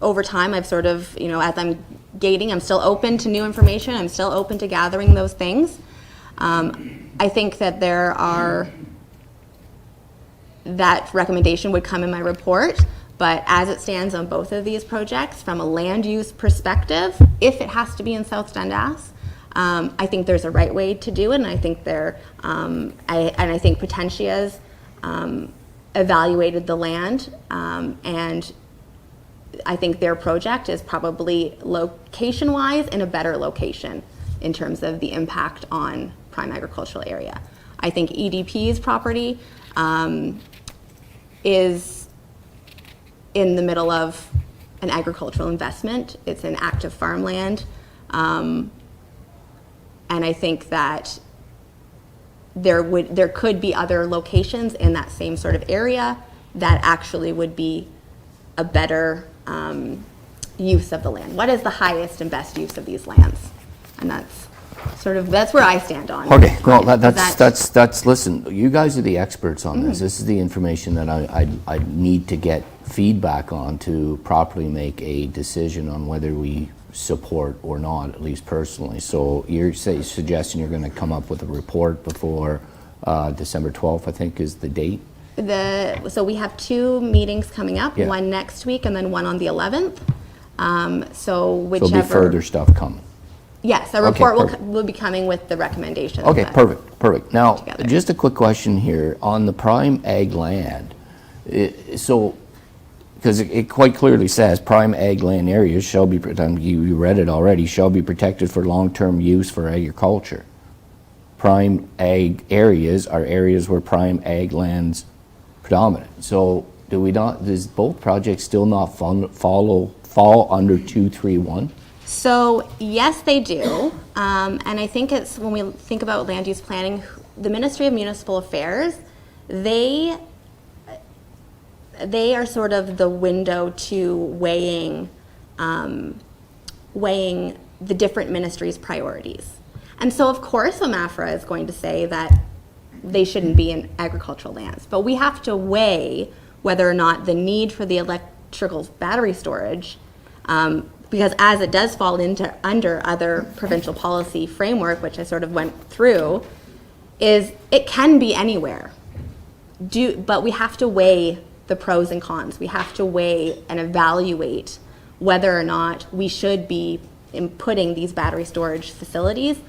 over time, I've sort of, as I'm gating, I'm still open to new information. I'm still open to gathering those things. I think that that recommendation would come in my report. But as it stands on both of these projects, from a land use perspective, if it has to be in South Dundas, I think there's a right way to do it, and I think I think Potentia's evaluated the land, and I think their project is probably location-wise in a better location in terms of the impact on prime agricultural area. I think EDP's property is in the middle of an agricultural investment. It's an active farmland. And I think that there could be other locations in that same sort of area that actually would be a better use of the land. What is the highest and best use of these lands? And that's where I stand on.
Okay, well, that's listen, you guys are the experts on this. This is the information that I need to get feedback on to properly make a decision on whether we support or not, at least personally. So you're suggesting you're going to come up with a report before December 12th, I think is the date?
So we have 2 meetings coming up,
Yeah.
one next week and then one on the 11th. So
So
whichever.
there'll be further stuff coming.
Yes, a
Okay,
report
perfect.
will be coming with the recommendations.
Okay,
that-
perfect. Now,
together.
just a quick question here on the prime ag land. Because it quite clearly says prime ag land areas shall be, you read it already, shall be protected for long-term use for agriculture. Prime ag areas are areas where prime ag lands predominant. So does both projects still not fall under 231?
So yes, they do. And I think it's, when we think about land use planning, the Ministry of Municipal Affairs, they are sort of the window to weighing the different ministries' priorities. And so of course OMAFRA is going to say that they shouldn't be in agricultural lands, but we have to weigh whether or not the need for the electrical battery storage, because as it does fall under other provincial policy framework, which I sort of went through, is it can be anywhere. But we have to weigh the pros and cons. We have to weigh and evaluate whether or not we should be putting these battery storage facilities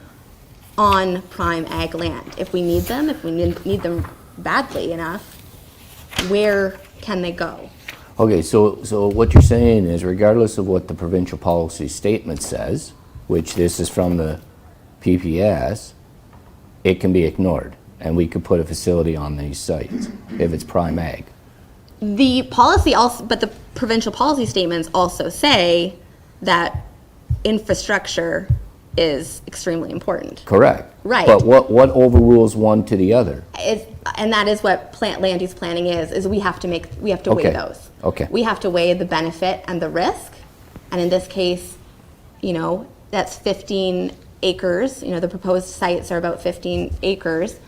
on prime ag land. If we need them, if we need them badly enough, where can they go?
Okay, so what you're saying is regardless of what the provincial policy statement says, which this is from the PPS, it can be ignored and we could put a facility on these sites if it's prime ag.
The policy also, but the provincial policy statements also say that infrastructure is extremely important.
Correct.
Right.
But what overrules one to the other?
And that is what land use planning is we have to weigh
Okay.
those.
Okay.
We have to weigh the benefit and the risk. And in this case, that's 15 acres. The proposed sites are about 15 acres.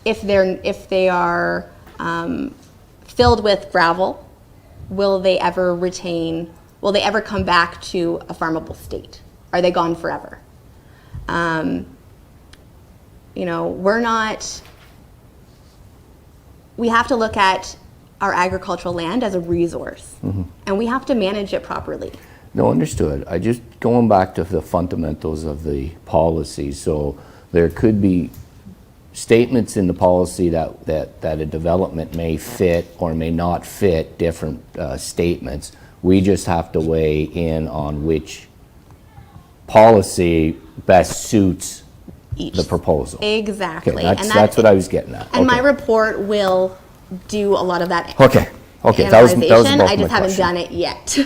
If they are filled with gravel, will they ever come back to a farmable state? Are they gone forever? We have to look at our agricultural land as a resource, and we have to manage it properly.
No, understood. I just going back to the fundamentals of the policy. So there could be statements in the policy that a development may fit or may not fit different statements. We just have to weigh in on which policy best suits the proposal.
Exactly.
Okay, that's what I was getting at.
And my
Okay.
report will do a lot of that
Okay, that was the
analyzation.
bulk
I
of
just
my
haven't
question.
done it yet.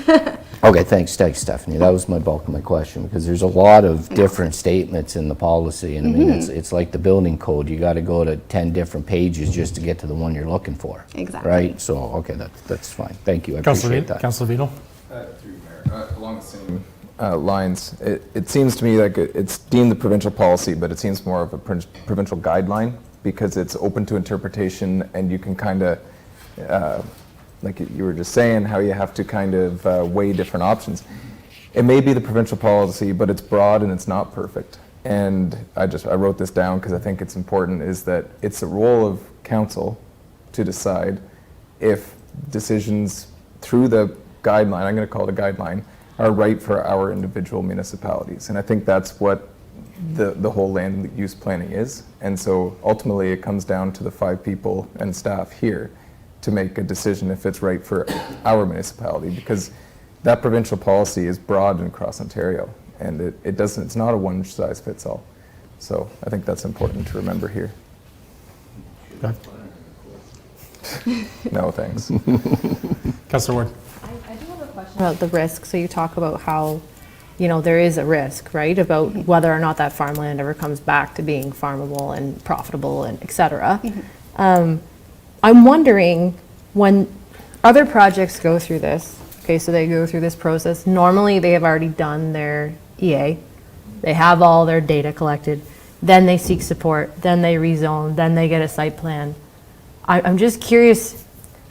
Okay, thanks, Stephanie. That was my bulk of my question, because there's a lot of different statements in the policy, and I mean, it's like the building code. You got to go to 10 different pages just to get to the one you're looking for.
Exactly.
Right? So, okay, that's fine. Thank you. I
Councilor
appreciate that.
Councilor Vito?
Through you, Mayor. Along the same lines, it seems to me like it's deemed the provincial policy, but it seems more of a provincial guideline because it's open to interpretation, and you can kind of, like you were just saying, how you have to kind of weigh different options. It may be the provincial policy, but it's broad and it's not perfect. And I wrote this down because I think it's important, is that it's the role of council to decide if decisions through the guideline, I'm going to call it a guideline, are right for our individual municipalities. And I think that's what the whole land use planning is. And so ultimately it comes down to the 5 people and staff here to make a decision if it's right for our municipality, because that provincial policy is broad and across Ontario, and it's not a one size fits all. So I think that's important to remember here.
Go ahead.
No, thanks.
Councilor Ward?
I do have a question about the risk. So you talk about how, there is a risk, right? About whether or not that farmland ever comes back to being farmable and profitable and et cetera. I'm wondering, when other projects go through this, okay, so they go through this process, normally they have already done their EA, they have all their data collected, then they seek support, then they rezone, then they get a site plan. I'm just curious,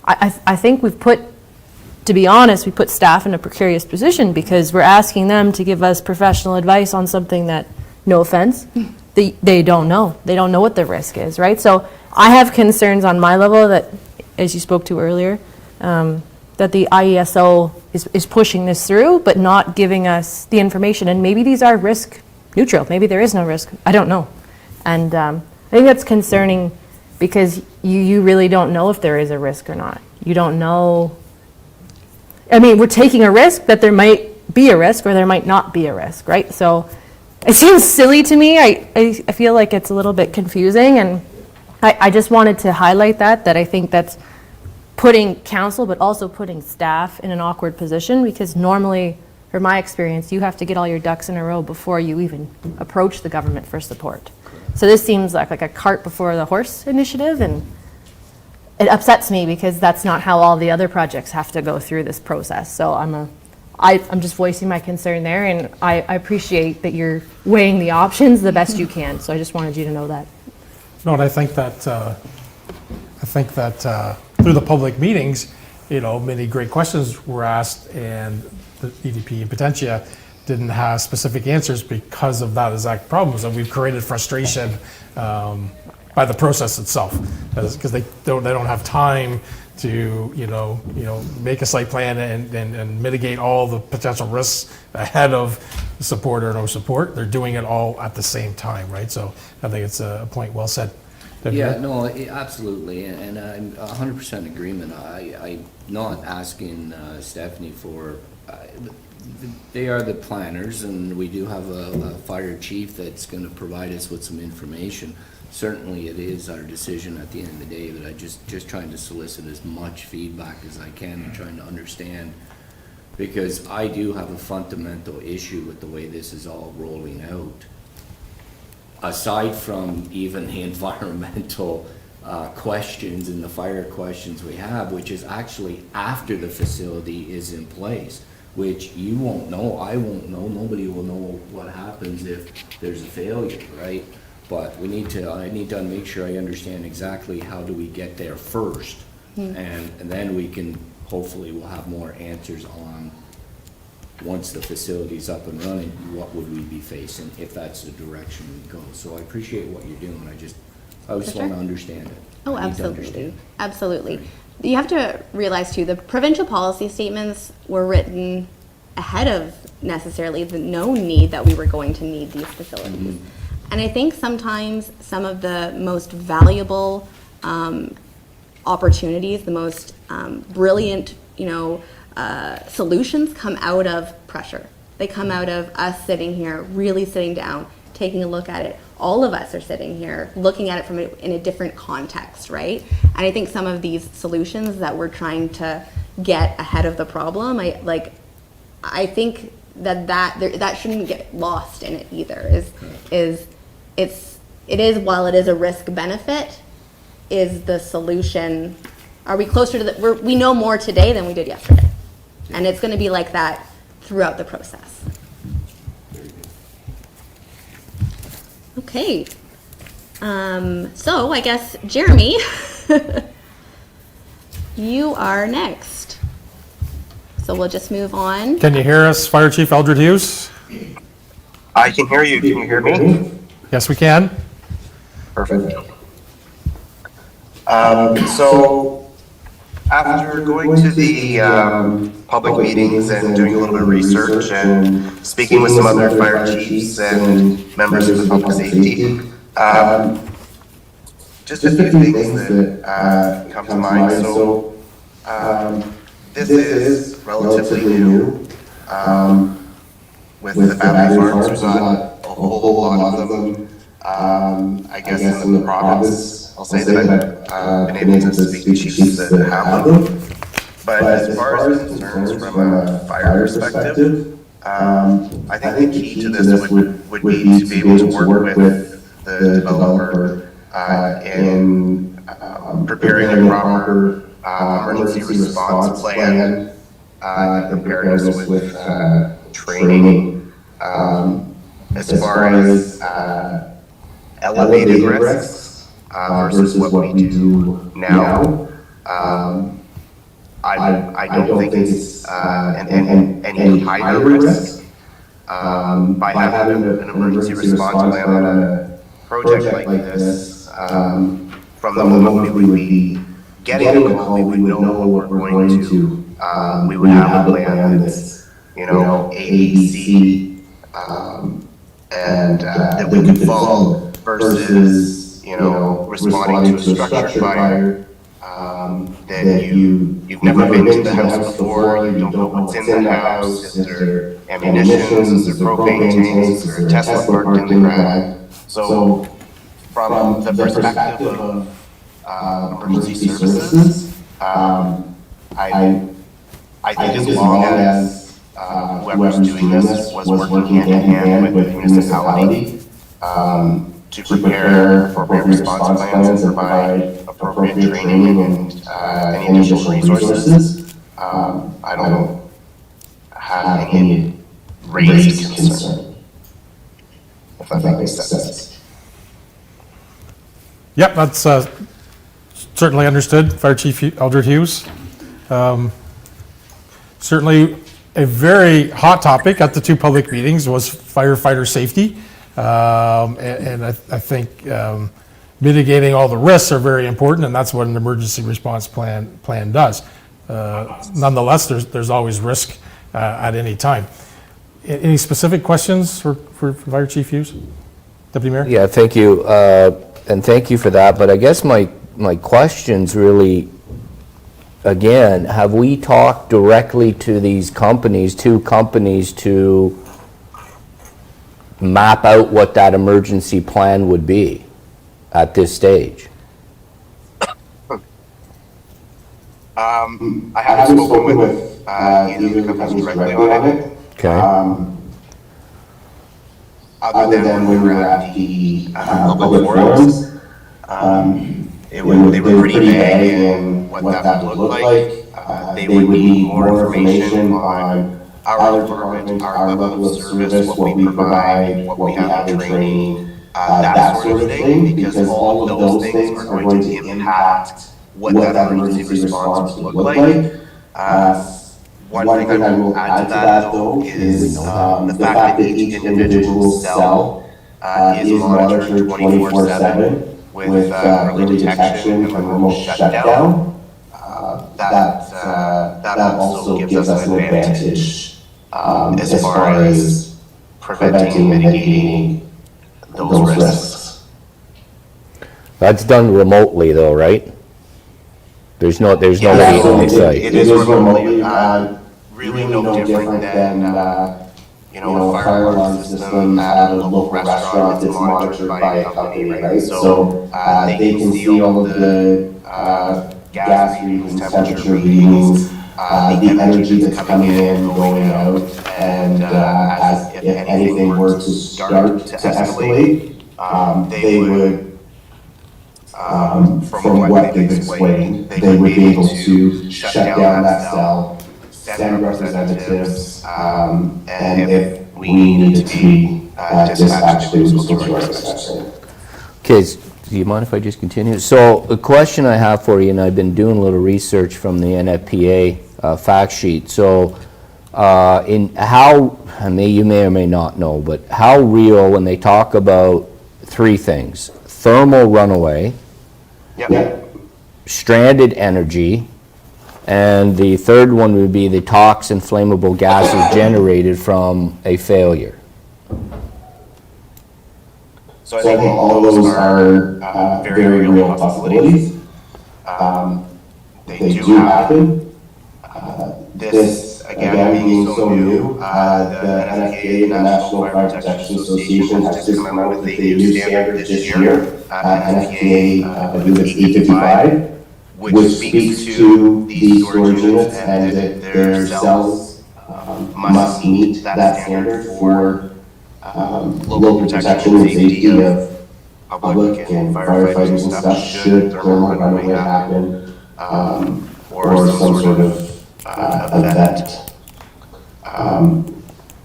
I think to be honest, we put staff in a precarious position because we're asking them to give us professional advice on something that, no offense, they don't know. They don't know what the risk is, right? So I have concerns on my level that, as you spoke to earlier, that the IESO is pushing this through, but not giving us the information. And maybe these are risk neutral. Maybe there is no risk. I don't know. And I think that's concerning because you really don't know if there is a risk or not. You don't know. I mean, we're taking a risk that there might be a risk or there might not be a risk, right? So it seems silly to me. I feel like it's a little bit confusing, and I just wanted to highlight that I think that's putting council, but also putting staff in an awkward position, because normally, from my experience, you have to get all your ducks in a row before you even approach the government for support. So this seems like a cart before the horse initiative, and it upsets me because that's not how all the other projects have to go through this process. So I'm just voicing my concern there, and I appreciate that you're weighing the options the best you can. So I just wanted you to know that.
No, and I think that through the public meetings, many great questions were asked, and the EDP and Potentia didn't have specific answers because of that exact problem. So we've created frustration by the process itself, because they don't have time to make a site plan and mitigate all the potential risks ahead of support or no support. They're doing it all at the same time, right? So I think it's a point well said.
Yeah, no, absolutely, and I'm 100% agreement. I'm not asking Stephanie for, they are the planners, and we do have a fire chief that's going to provide us with some information. Certainly it is our decision at the end of the day, but I just trying to solicit as much feedback as I can and trying to understand, because I do have a fundamental issue with the way this is all rolling out. Aside from even the environmental questions and the fire questions we have, which is actually after the facility is in place, which you won't know, I won't know, nobody will know what happens if there's a failure, right? But I need to make sure I understand exactly how do we get there first, and then we can, hopefully we'll have more answers on, once the facility's up and running, what would we be facing if that's the direction we go. So I appreciate what you're doing. I just want to understand it.
Oh,
I need to
absolutely.
understand.
Absolutely. You have to realize too, the provincial policy statements were written ahead of necessarily the known need that we were going to need these facilities. And I think sometimes some of the most valuable opportunities, the most brilliant, solutions come out of pressure. They come out of us sitting here, really sitting down, taking a look at it. All of us are sitting here looking at it in a different context, right? And I think some of these solutions that we're trying to get ahead of the problem, I think that shouldn't get lost in it either. While it is a risk benefit, is the solution, are we closer to we know more today than we did yesterday. And it's going to be like that throughout the process. Okay. So I guess, Jeremy, you are next. So we'll just move on.
Can you hear us, Fire Chief Eldred Hughes?
I can hear you. Can you hear me?
Yes, we can.
Perfect. So after going to the public meetings and doing a little bit of research and speaking with some other fire chiefs and members of the public safety, just a few things that come to mind. So this is relatively new. With the battery farms, we've got a whole lot of them, I guess, in the province. I'll say that I've been able to speak to chiefs that have them. But as far as concerns from a fire perspective, I think the key to this would be to be able to work with the developer in preparing a proper emergency response plan, in preparedness with training. As far as elevated risks versus what we do now, I don't think it's any higher risk by having an emergency response plan on a project like this. From the moment we would be getting a call, we would know what we're going to we would have a plan that's, A, B, C, and that we could follow versus, responding to a structured fire, that you've never been to the house before, you don't know what's in the house, is there ammunitions, is there propane tanks, is there a Tesla parked in the garage? So from the perspective of emergency services, I think as long as whoever's doing this was working hand in hand with the municipality to prepare appropriate response plans and provide appropriate training and any additional resources, I don't have any raised concern, if that makes sense.
Yep, that's certainly understood, Fire Chief Eldred Hughes. Certainly a very hot topic at the two public meetings was firefighter safety. And I think mitigating all the risks are very important, and that's what an emergency response plan does. Nonetheless, there's always risk at any time. Any specific questions for Fire Chief Hughes? Deputy Mayor?
Yeah, thank you, and thank you for that. But I guess my question's really, again, have we talked directly to these companies, to map out what that emergency plan would be at this stage?
I haven't spoken with either of the companies directly on it.
Okay.
Other than when we were at the public forums, they were pretty vague in what that would look like. They would need more information on our department, our level of service, what we provide, what we have in training, that sort of thing, because all of those things are going to impact what that emergency response would look like. One thing I will add to that, though, is the fact that each individual cell is monitored 24/7 with early detection and remote shutdown. That also gives us an advantage as far as preventing and mitigating those risks.
That's done remotely though, right? There's nobody on site.
It is remotely, really no different than, a fire alarm system at a local restaurant that's monitored by a company, right? So, they can see all of the, gas readings, temperature readings, the energy that's coming in, going out, and, if anything were to start to escalate, they would, from what they've explained, they would be able to shut down that cell, send representatives, and if we need to be dispatched, they would go to our dispatch center.
Okay, do you mind if I just continue? So the question I have for you, and I've been doing a little research from the NFPA fact sheet. So in how, you may or may not know, but how real when they talk about three things: thermal runaway, stranded energy, and the third one would be the toxic flammable gases generated from a failure.
So I think all of those are very real possibilities. They do happen. This, again, being so new, the NFPA, the National Fire Protection Association, has just come out with a new standard this year, NFPA, I believe it's 855, which speaks to these storage units and that their cells must meet that standard for local protection and safety of public and firefighters and stuff should thermal runaway happen, or some sort of event.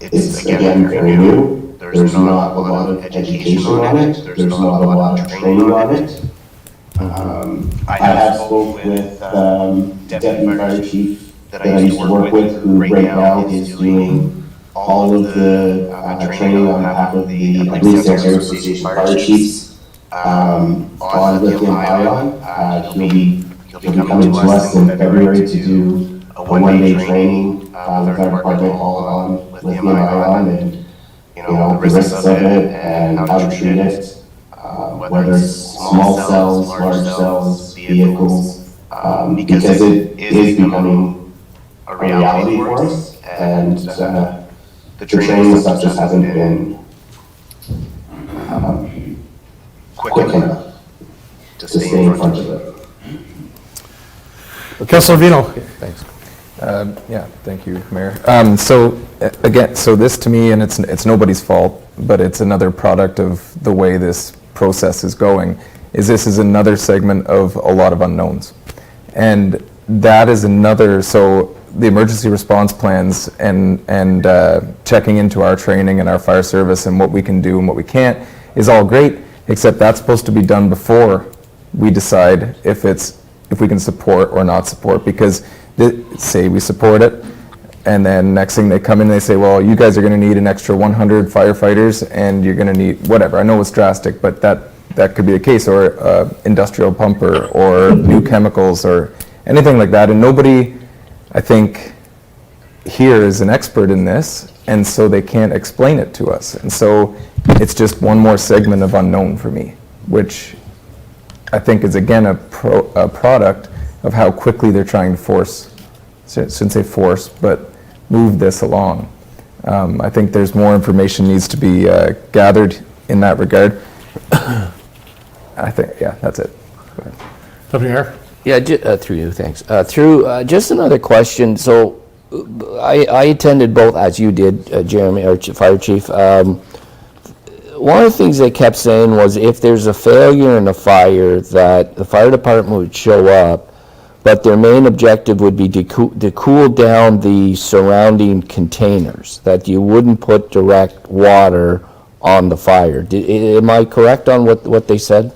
It's again very new. There's not a lot of education on it. There's not a lot of training on it. I have spoke with Deputy Fire Chief that I used to work with, who right now is doing all of the training on behalf of the Air Association Fire Chiefs on lithium ion. He'll be coming to us in February to do a one-day training with our department all on lithium-ion and, the risks of it and how to treat it, whether it's small cells, large cells, vehicles, because it is becoming a reality for us, and the training stuff just hasn't been quick enough to stay in front of it.
Councilor Vino.
Thanks.
Yeah, thank you, Mayor. Again, so this to me, and it's nobody's fault, but it's another product of the way this process is going, this is another segment of a lot of unknowns. And that is another, so the emergency response plans and checking into our training and our fire service and what we can do and what we can't is all great, except that's supposed to be done before we decide if we can support or not support, because say we support it, and then next thing they come in and they say, well, you guys are going to need an extra 100 firefighters and you're going to need whatever. I know it's drastic, but that could be the case, or industrial pumper or new chemicals or anything like that. And nobody, I think, here is an expert in this, and so they can't explain it to us. And so it's just one more segment of unknown for me, which I think is again a product of how quickly they're trying to move this along. I think there's more information needs to be gathered in that regard. I think, yeah, that's it. Go ahead.
Deputy Mayor.
Yeah, through you, thanks. Just another question. So I attended both, as you did, Jeremy, our fire chief. One of the things they kept saying was if there's a failure in a fire, that the fire department would show up, but their main objective would be to cool down the surrounding containers, that you wouldn't put direct water on the fire. Am I correct on what they said?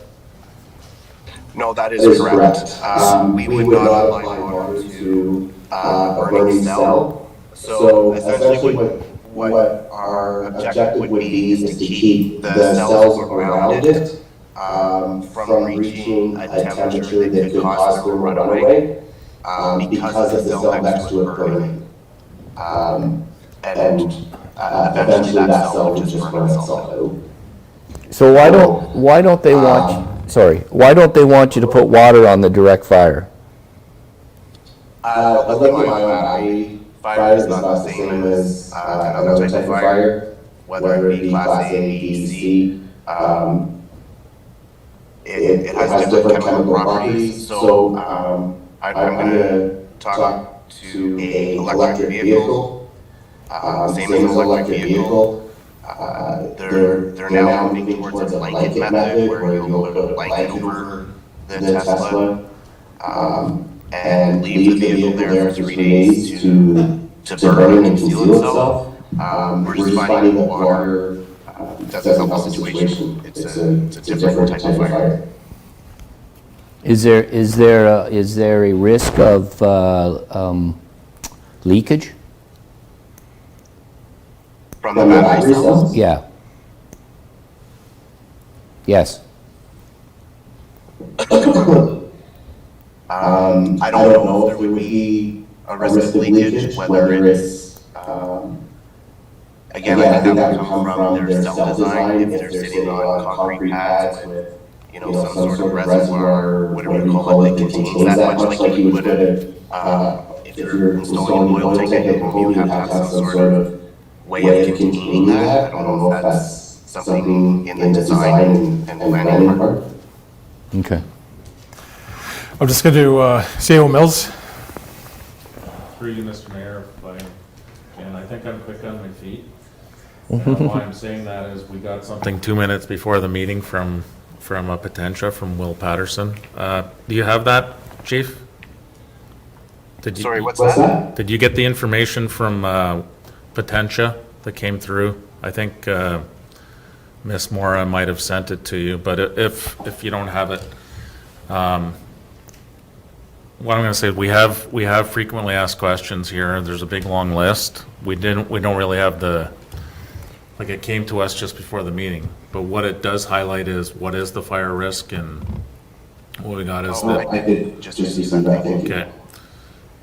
No, that is correct. We would not apply water to a burning cell. So essentially what our objective would be is to keep the cells around it from reaching a temperature that could cause them to run away because of the cell next to it burning. And eventually that cell would just burn itself out.
So why don't they want you to put water on the direct fire?
A lithium-ion battery fire is not the same as another type of fire, whether it be Class A, B, C. It has different chemical properties, so I'm going to talk to an electric vehicle, same as an electric vehicle. They're now moving towards a blanket method where you'll put a blanket over the Tesla and leave the vehicle there for 3 days to burn and conceal itself. We're just finding that water doesn't help the situation. It's a different type of fire.
Is there a risk of leakage?
From the battery cells?
Yeah. Yes.
I don't know if there would be a risk of leakage, whether it's, again, I think that would come from their cell design, if they're sitting on concrete pads with, some sort of reservoir, whatever you call it, that contains that much like you would if you're installing an oil tank at home, you would have to have some sort of way of containing that. I don't know if that's something in the design and planning part.
Okay.
I'm just going to do CAO Mills.
Through you, Mr. Mayor, and I think I'm quick on my feet. And why I'm saying that is we got something 2 minutes before the meeting from a Potentia from Will Patterson. Do you have that, Chief?
Sorry, what's that?
Did you get the information from Potentia that came through? I think Miss Mora might have sent it to you, but if you don't have it, what I'm going to say is we have frequently asked questions here. There's a big long list. We don't really have it came to us just before the meeting. But what it does highlight is what is the fire risk, and what we got is
I did just receive that. Thank you.
okay.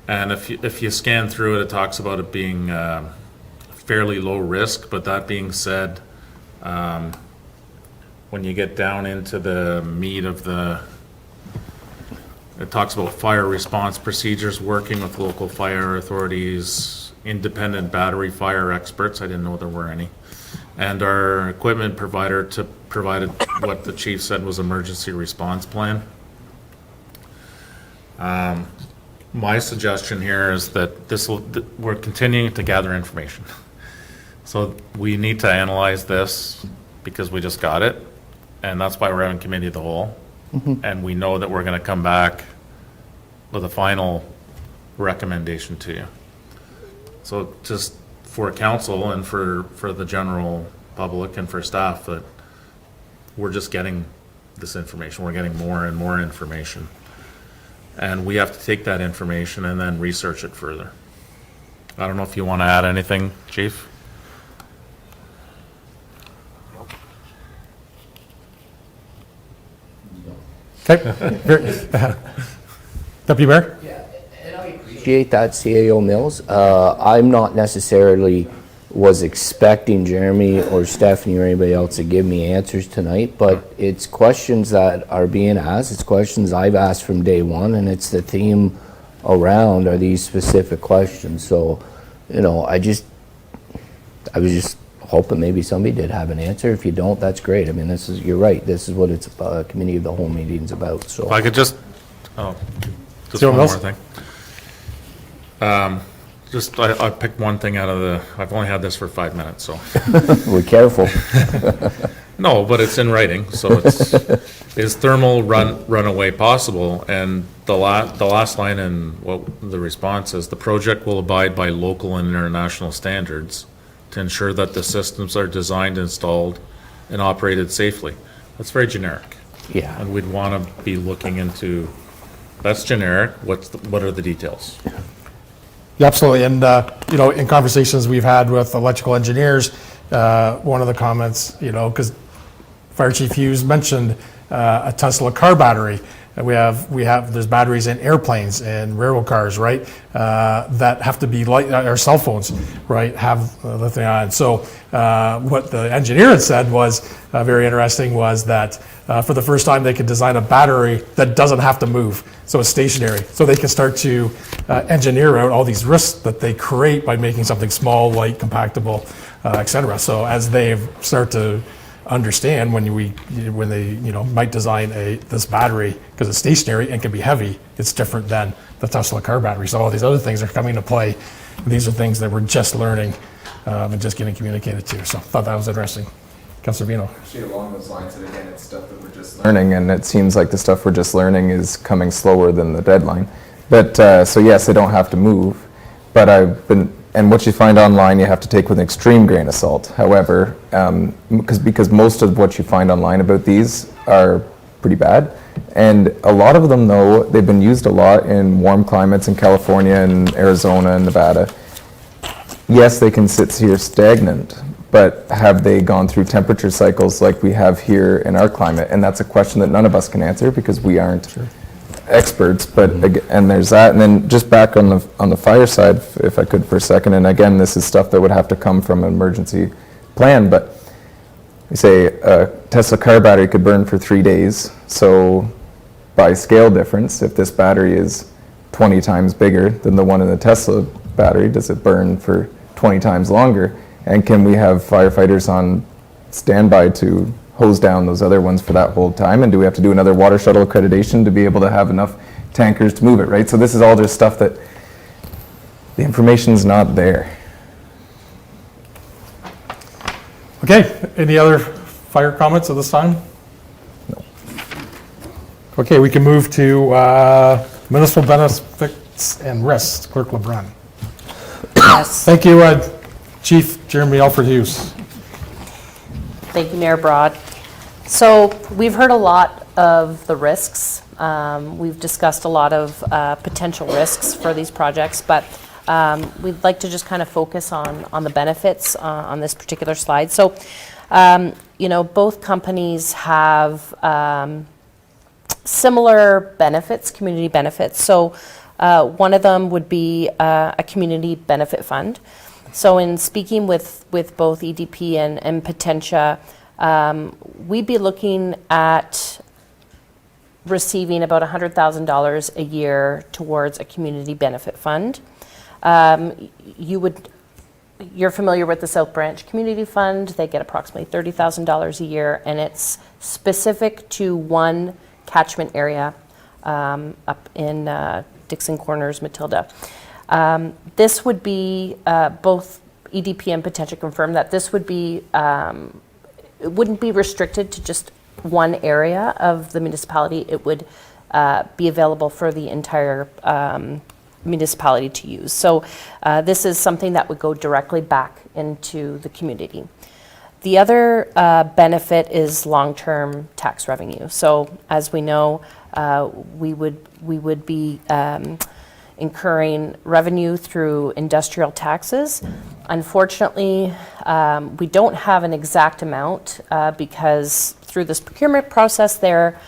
And if you scan through it, it talks about it being fairly low risk, but that being said, when you get down into the meat of it talks about fire response procedures, working with local fire authorities, independent battery fire experts, I didn't know there were any, and our equipment provider to provide what the chief said was emergency response plan. My suggestion here is that we're continuing to gather information. So we need to analyze this because we just got it, and that's why we're having committee of the whole. And we know that we're going to come back with a final recommendation to you. So just for council and for the general public and for staff, that we're just getting this information. We're getting more and more information. And we have to take that information and then research it further. I don't know if you want to add anything, Chief?
Okay. Deputy Mayor?
Appreciate that, CAO Mills. I'm not necessarily was expecting Jeremy or Stephanie or anybody else to give me answers tonight, but it's questions that are being asked. It's questions I've asked from day one, and it's the theme around are these specific questions. So, you know, I was just hoping maybe somebody did have an answer. If you don't, that's great. I mean, you're right. This is what it's a committee of the whole meeting's about. So
If I could just one
Zero
more
Mills?
thing. I picked one thing out of I've only had this for 5 minutes, so.
we're careful.
No, but it's in writing, so is thermal runaway possible? And the last line in what the response is, the project will abide by local and international standards to ensure that the systems are designed, installed, and operated safely. That's very generic.
Yeah.
And we'd want to be looking into, that's generic, what are the details?
Yeah, absolutely. And, you know, in conversations we've had with electrical engineers, one of the comments, you know, because Fire Chief Hughes mentioned a Tesla car battery. And there's batteries in airplanes and railroad cars, right? That have to be our cell phones, right? Have lithium ion. So what the engineer had said was very interesting was that for the first time they could design a battery that doesn't have to move. So it's stationary. So they can start to engineer out all these risks that they create by making something small, light, compactable, et cetera. So as they start to understand when they might design this battery because it's stationary and can be heavy, it's different than the Tesla car battery. So all these other things are coming into play. These are things that we're just learning and just getting communicated to. So I thought that was interesting. Councilor Vino.
Actually, along those lines, and again, it's stuff that we're just learning, and it seems like the stuff we're just learning is coming slower than the deadline. But so yes, they don't have to move. But and what you find online, you have to take with an extreme grain of salt. However, because most of what you find online about these are pretty bad, and a lot of them, though, they've been used a lot in warm climates in California and Arizona and Nevada. Yes, they can sit here stagnant, but have they gone through temperature cycles like we have here in our climate? And that's a question that none of us can answer because we aren't experts. But and there's that, and then just back on the fire side, if I could for a second. And again, this is stuff that would have to come from an emergency plan. But we say a Tesla car battery could burn for 3 days. So by scale difference, if this battery is 20 times bigger than the one in the Tesla battery, does it burn for 20 times longer? And can we have firefighters on standby to hose down those other ones for that whole time? And do we have to do another water shuttle accreditation to be able to have enough tankers to move it, right? So this is all just stuff that the information's not there.
Okay, any other fire comments at this time?
No.
Okay, we can move to municipal benefits and risks. Clerk LeBrun.
Yes.
Thank you, Chief Jeremy Alfred Hughes.
Thank you, Mayor Broad. So we've heard a lot of the risks. We've discussed a lot of potential risks for these projects, but we'd like to just kind of focus on the benefits on this particular slide. So, both companies have similar benefits, community benefits. So One of them would be a community benefit fund. So in speaking with both EDP and Potentia, we'd be looking at receiving about $100,000 a year towards a community benefit fund. You're familiar with the South Branch Community Fund. They get approximately $30,000 a year, and it's specific to one catchment area up in Dixon Corners, Matilda. This would be, both EDP and Potentia confirm that this would be, it wouldn't be restricted to just one area of the municipality. It would be available for the entire municipality to use. So this is something that would go directly back into the community. The other benefit is long-term tax revenue. So as we know, we would be incurring revenue through industrial taxes. Unfortunately, we don't have an exact amount because through this procurement process, they're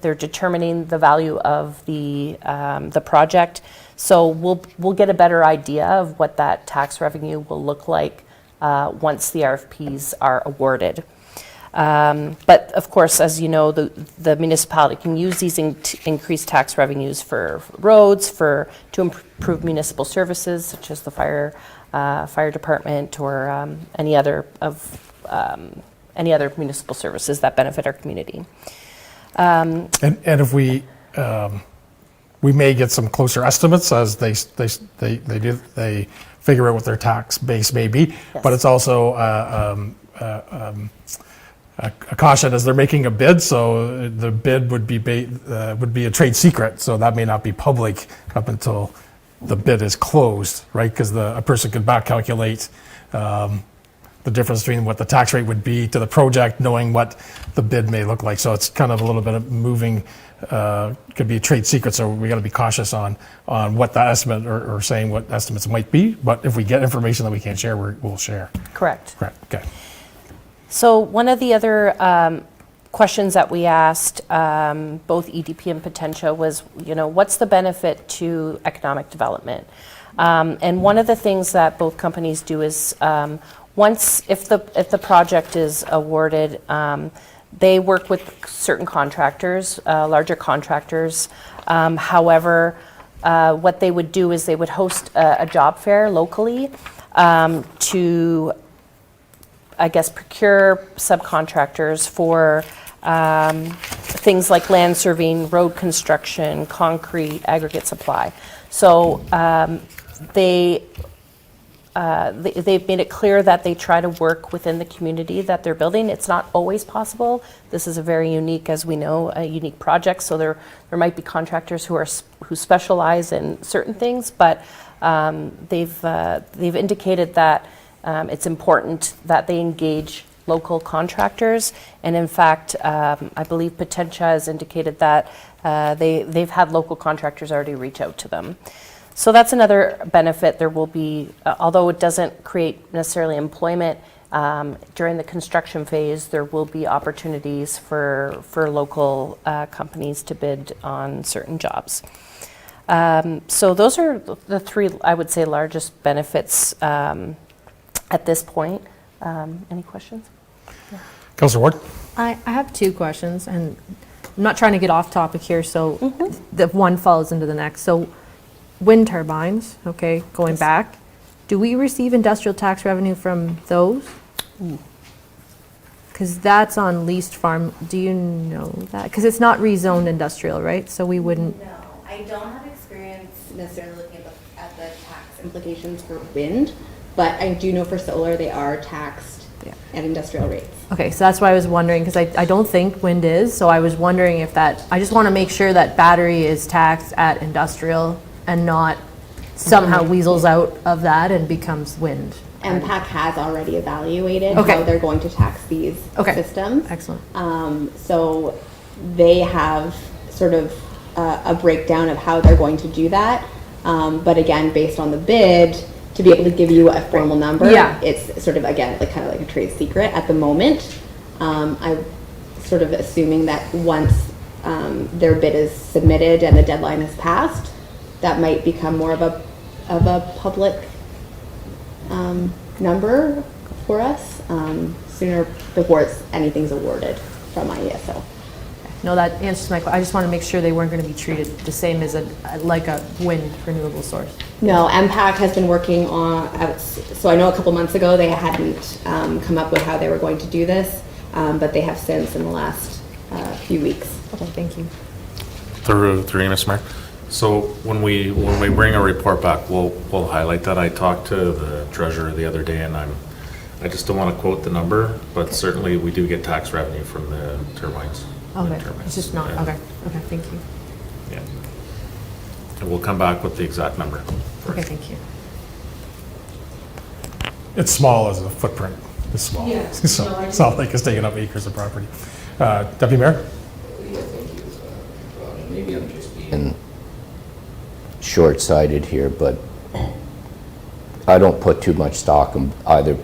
determining the value of the project. So we'll get a better idea of what that tax revenue will look like once the RFPs are awarded. But of course, as you know, the municipality can use these increased tax revenues for roads, to improve municipal services such as the fire department or any other municipal services that benefit our community.
And if we may get some closer estimates as they figure out what their tax base may be,
Yes.
but it's also a caution as they're making a bid, so the bid would be a trade secret, so that may not be public up until the bid is closed, right? Because a person could back calculate the difference between what the tax rate would be to the project, knowing what the bid may look like. So it's kind of a little bit of moving, could be a trade secret, so we got to be cautious on what that estimate or saying what estimates might be. But if we get information that we can't share, we'll share.
Correct.
Correct. Okay.
So one of the other questions that we asked both EDP and Potentia was, what's the benefit to economic development? And one of the things that both companies do is if the project is awarded, they work with certain contractors, larger contractors. However, what they would do is they would host a job fair locally to, I guess, procure subcontractors for things like land surveying, road construction, concrete, aggregate supply. So they've made it clear that they try to work within the community that they're building. It's not always possible. This is a very unique, as we know, a unique project. So there might be contractors who specialize in certain things, but they've indicated that it's important that they engage local contractors. And in fact, I believe Potentia has indicated that they've had local contractors already reach out to them. So that's another benefit. There will be, although it doesn't create necessarily employment, during the construction phase, there will be opportunities for local companies to bid on certain jobs. So those are the three, I would say, largest benefits at this point. Any questions?
Yeah. Councillor Ward?
I have two questions, and I'm not trying to get off topic here, so the one follows into the next. So wind turbines, okay, going back, do we receive industrial tax revenue from those? Because that's on leased farm. Do you know that? Because it's not rezoned industrial, right? So we wouldn't.
No, I don't have experience necessarily looking at the tax implications for wind, but I do know for solar they are taxed at industrial rates.
Okay, so that's why I was wondering, because I don't think wind is, so I was wondering if that, I just want to make sure that battery is taxed at industrial and not somehow weasels out of that and becomes wind.
And PAC has already evaluated
Okay.
how they're going to tax these systems.
Excellent.
So they have sort of a breakdown of how they're going to do that. But again, based on the bid, to be able to give you a formal number, it's sort of, again, like kind of like a trade secret at the moment. I'm sort of assuming that once their bid is submitted and the deadline is passed, that might become more of a public number for us sooner before anything's awarded from IESO.
No, that answers my question. I just want to make sure they weren't going to be treated the same as like a wind renewable source.
No, MPAC has been working on, so I know a couple months ago they hadn't come up with how they were going to do this, but they have since in the last few weeks.
Okay, thank you.
Through you, Mr. Mayor. So when we bring a report back, we'll highlight that. I talked to the treasurer the other day, and I just don't want to quote the number, but certainly we do get tax revenue from the turbines. wind
Okay,
turbines.
it's just not,
Yeah.
okay, thank you.
Yeah. And we'll come back with the exact number.
Okay, thank you.
It's small as a footprint. It's small.
Yeah.
So
No, I
it's not like it's taking up acres of property. Deputy Mayor?
Maybe I'm just being short-sighted here, but I don't put too much stock in either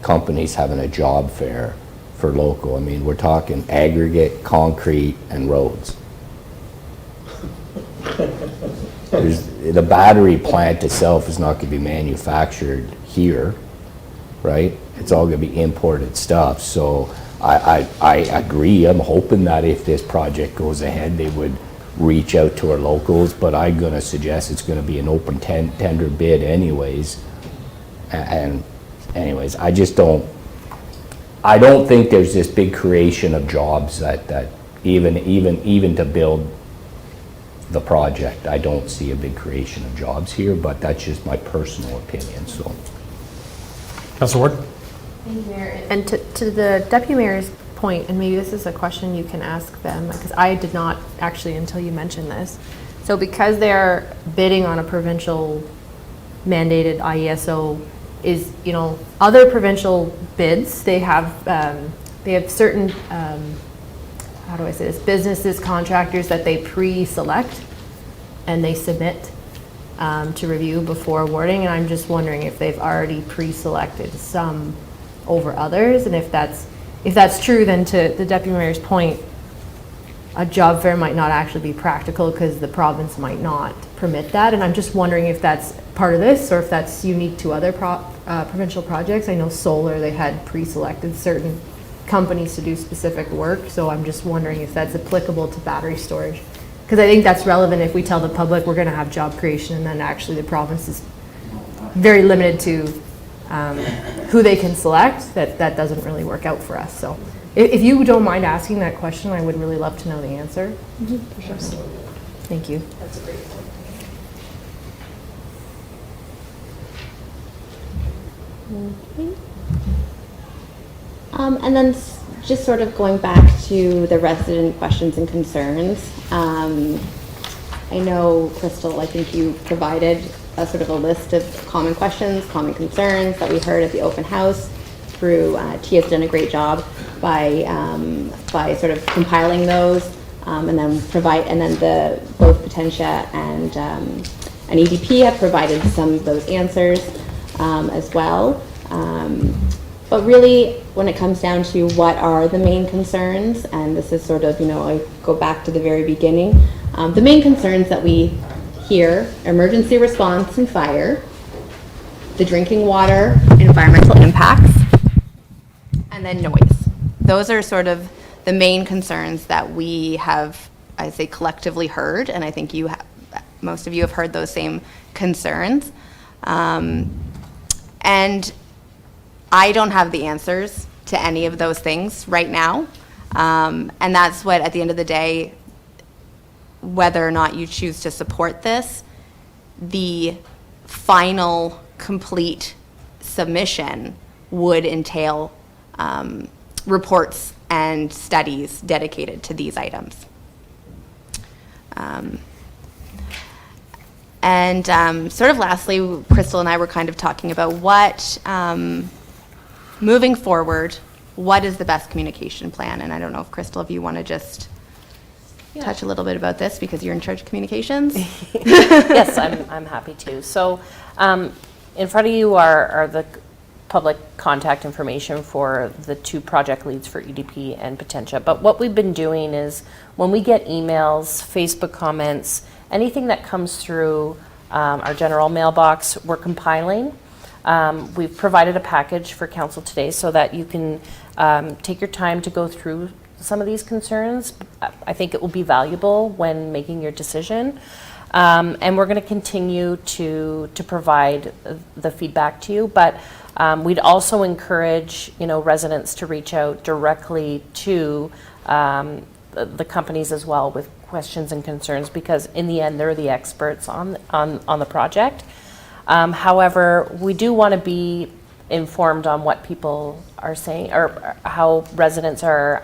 companies having a job fair for local. I mean, we're talking aggregate, concrete, and roads. The battery plant itself is not going to be manufactured here, right? It's all going to be imported stuff. So I agree. I'm hoping that if this project goes ahead, they would reach out to our locals, but I'm going to suggest it's going to be an open tender bid anyways. And anyways, I don't think there's this big creation of jobs that even to build the project, I don't see a big creation of jobs here, but that's just my personal opinion, so.
Councilor Ward?
Thank you, Mayor. And to the Deputy Mayor's point, and maybe this is a question you can ask them, because I did not actually until you mentioned this. So because they're bidding on a provincial mandated IESO, is, other provincial bids, they have certain, how do I say this, businesses, contractors that they pre-select and they submit to review before awarding, and I'm just wondering if they've already pre-selected some over others, and if that's true, then to the Deputy Mayor's point, a job fair might not actually be practical because the province might not permit that, and I'm just wondering if that's part of this or if that's unique to other provincial projects. I know solar, they had pre-selected certain companies to do specific work, so I'm just wondering if that's applicable to battery storage. Because I think that's relevant if we tell the public we're going to have job creation and then actually the province is very limited to who they can select, that doesn't really work out for us. So if you don't mind asking that question, I would really love to know the answer. For sure. Thank you. That's a great point.
And then just sort of going back to the resident questions and concerns. I know, Crystal, I think you provided a sort of a list of common questions, common concerns that we heard at the open house through, Tia's done a great job by sort of compiling those and then both Potentia and EDP have provided some of those answers as well. But really, when it comes down to what are the main concerns, and this is sort of, I go back to the very beginning, the main concerns that we hear, emergency response and fire, the drinking water, environmental impacts, and then noise. Those are sort of the main concerns that we have, I say, collectively heard, and I think most of you have heard those same concerns. And I don't have the answers to any of those things right now. And that's what, at the end of the day, whether or not you choose to support this, the final complete submission would entail reports and studies dedicated to these items. And sort of lastly, Crystal and I were kind of talking about what, moving forward, what is the best communication plan? And I don't know if Crystal, if you want to just touch a little bit about this because you're in charge of communications.
Yes, I'm happy to. So in front of you are the public contact information for the two project leads for EDP and Potentia. But what we've been doing is when we get emails, Facebook comments, anything that comes through our general mailbox, we're compiling. We've provided a package for council today so that you can take your time to go through some of these concerns. I think it will be valuable when making your decision. And we're going to continue to provide the feedback to you, but we'd also encourage, residents to reach out directly to the companies as well with questions and concerns, because in the end, they're the experts on the project. However, we do want to be informed on what people are saying, or how residents are,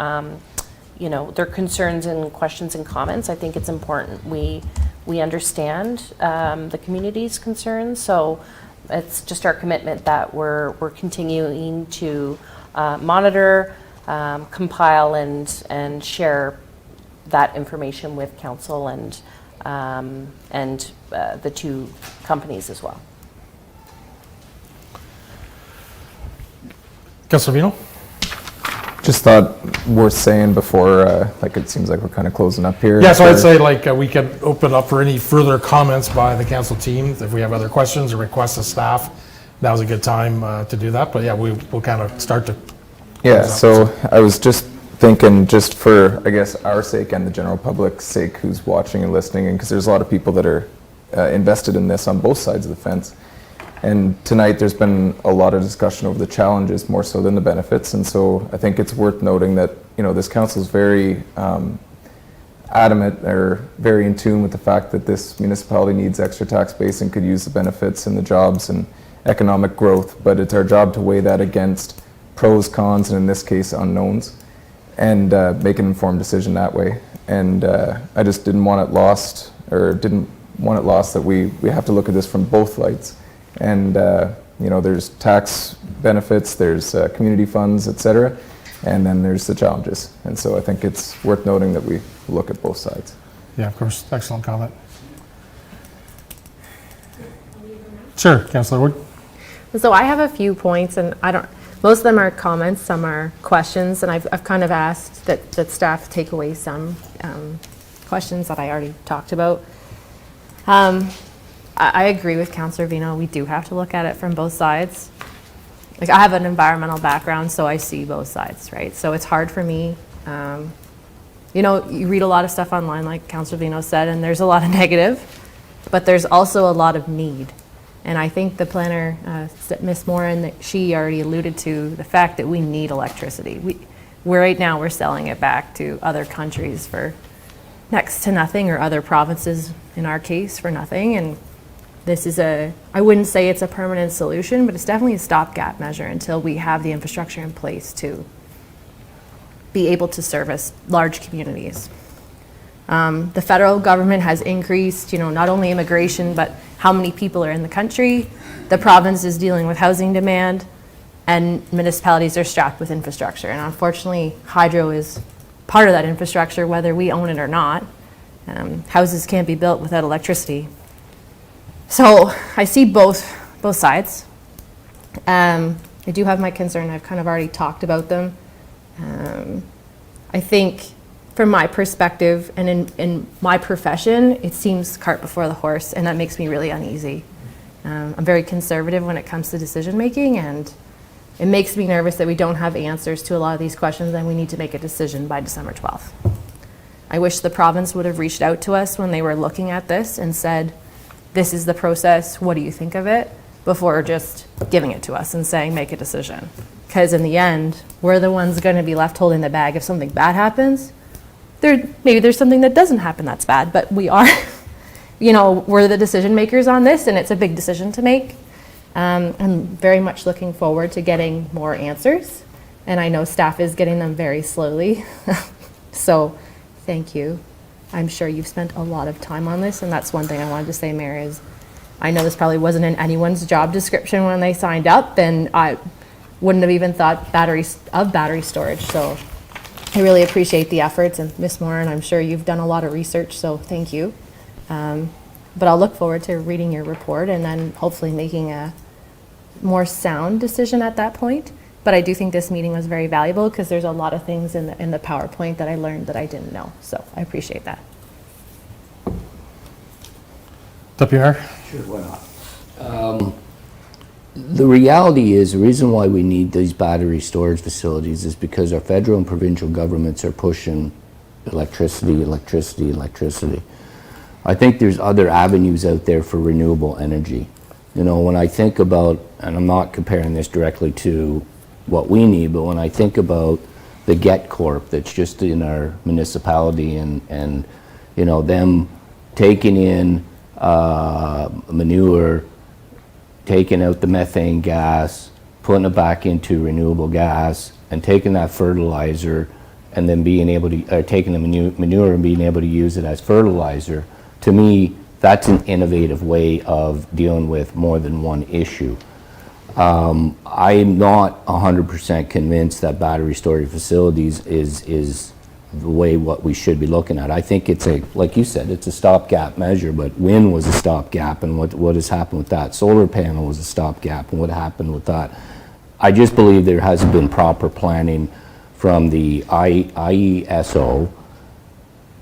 their concerns and questions and comments. I think it's important we understand the community's concerns. So it's just our commitment that we're continuing to monitor, compile, and share that information with council and the two companies as well.
Councilor Vino?
Just thought worth saying before, it seems like we're kind of closing up here.
Yeah, so I'd say we can open up for any further comments by the council team. If we have other questions or requests of staff, now's a good time to do that. But yeah, we'll kind of start to.
Yeah, so I was just thinking, just for, I guess, our sake and the general public's sake who's watching and listening, and because there's a lot of people that are invested in this on both sides of the fence. And tonight there's been a lot of discussion over the challenges more so than the benefits, and so I think it's worth noting that this council is very adamant or very in tune with the fact that this municipality needs extra tax base and could use the benefits and the jobs and economic growth, but it's our job to weigh that against pros, cons, and in this case unknowns, and make an informed decision that way. And I just didn't want it lost that we have to look at this from both lights. And there's tax benefits, there's community funds, etc., and then there's the challenges. And so I think it's worth noting that we look at both sides.
Yeah, of course. Excellent comment. Sure, Councillor Wood.
So I have a few points, and most of them are comments, some are questions, and I've kind of asked that staff take away some questions that I already talked about. I agree with Councillor Vino. We do have to look at it from both sides. I have an environmental background, so I see both sides, right? So it's hard for me. You read a lot of stuff online, like Councillor Vino said, and there's a lot of negative, but there's also a lot of need. And I think the planner, Ms. Moran, she already alluded to the fact that we need electricity. Right now we're selling it back to other countries for next to nothing, or other provinces in our case for nothing. And this is I wouldn't say it's a permanent solution, but it's definitely a stopgap measure until we have the infrastructure in place to be able to service large communities. The federal government has increased, not only immigration, but how many people are in the country. The province is dealing with housing demand, and municipalities are strapped with infrastructure. And unfortunately, hydro is part of that infrastructure, whether we own it or not. Houses can't be built without electricity. So I see both sides. I do have my concern. I've kind of already talked about them. I think from my perspective and in my profession, it seems cart before the horse, and that makes me really uneasy. I'm very conservative when it comes to decision making, and it makes me nervous that we don't have answers to a lot of these questions, and we need to make a decision by December 12th. I wish the province would have reached out to us when they were looking at this and said, this is the process, what do you think of it? Before just giving it to us and saying, make a decision. Because in the end, we're the ones going to be left holding the bag if something bad happens. Maybe there's something that doesn't happen that's bad, but we are, we're the decision makers on this, and it's a big decision to make. I'm very much looking forward to getting more answers, and I know staff is getting them very slowly. So thank you. I'm sure you've spent a lot of time on this, and that's one thing I wanted to say, Mayor, is I know this probably wasn't in anyone's job description when they signed up, and I wouldn't have even thought battery storage. So I really appreciate the efforts, and Ms. Moran, I'm sure you've done a lot of research, so thank you. But I'll look forward to reading your report and then hopefully making a more sound decision at that point. But I do think this meeting was very valuable because there's a lot of things in the PowerPoint that I learned that I didn't know. So I appreciate that.
Deputy Mayor?
The reality is, the reason why we need these battery storage facilities is because our federal and provincial governments are pushing electricity, electricity, electricity. I think there's other avenues out there for renewable energy. You know, when I think about, and I'm not comparing this directly to what we need, but when I think about the Get Corp that's just in our municipality and you know, them taking in manure, taking out the methane gas, putting it back into renewable gas, and taking that fertilizer and then being able to, taking the manure and being able to use it as fertilizer, to me, that's an innovative way of dealing with more than one issue. I'm not 100% convinced that battery storage facilities is the way what we should be looking at. I think it's a, like you said, it's a stopgap measure, but wind was a stopgap, and what has happened with that? Solar panel was a stopgap, and what happened with that? I just believe there hasn't been proper planning from the IESO,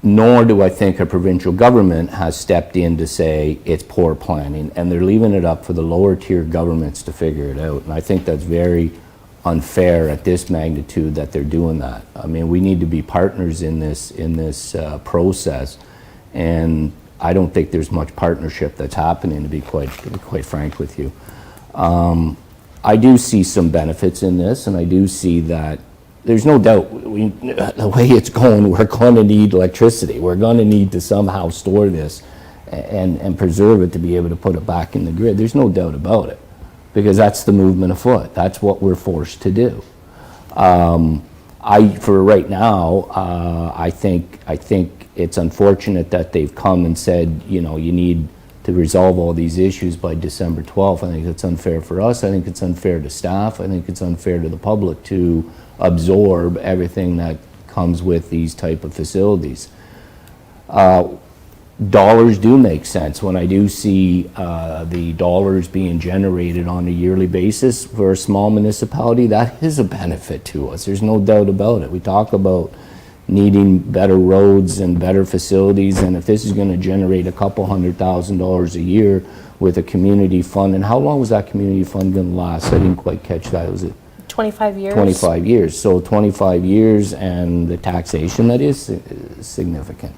nor do I think a provincial government has stepped in to say it's poor planning, and they're leaving it up for the lower tier governments to figure it out. And I think that's very unfair at this magnitude that they're doing that. I mean, we need to be partners in this process, and I don't think there's much partnership that's happening, to be quite frank with you. I do see some benefits in this, and I do see that there's no doubt the way it's going, we're going to need electricity. We're going to need to somehow store this and preserve it to be able to put it back in the grid. There's no doubt about it, because that's the movement afoot. That's what we're forced to do. For right now, I think it's unfortunate that they've come and said, you know, you need to resolve all these issues by December 12th. I think it's unfair for us. I think it's unfair to staff. I think it's unfair to the public to absorb everything that comes with these type of facilities. Dollars do make sense. When I do see the dollars being generated on a yearly basis for a small municipality, that is a benefit to us. There's no doubt about it. We talk about needing better roads and better facilities, and if this is going to generate a couple $100,000 a year with a community fund, and how long was that community fund going to last? I didn't quite catch that. Was it
25 years?
25 years. So 25 years, and the taxation that is significant.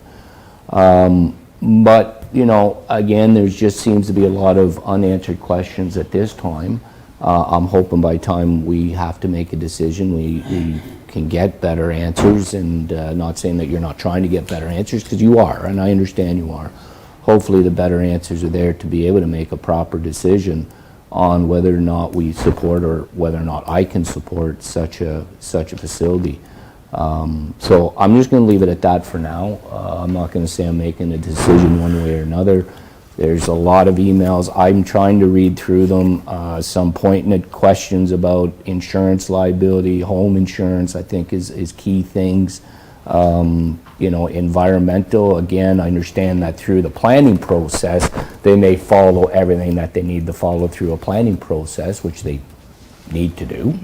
But, you know, again, there just seems to be a lot of unanswered questions at this time. I'm hoping by the time we have to make a decision, we can get better answers, and not saying that you're not trying to get better answers, because you are, and I understand you are. Hopefully the better answers are there to be able to make a proper decision on whether or not we support, or whether or not I can support such a facility. So I'm just going to leave it at that for now. I'm not going to say I'm making a decision one way or another. There's a lot of emails. I'm trying to read through them. Some pointing at questions about insurance liability, home insurance, I think is key things. You know, environmental, again, I understand that through the planning process, they may follow everything that they need to follow through a planning process, which they need to do,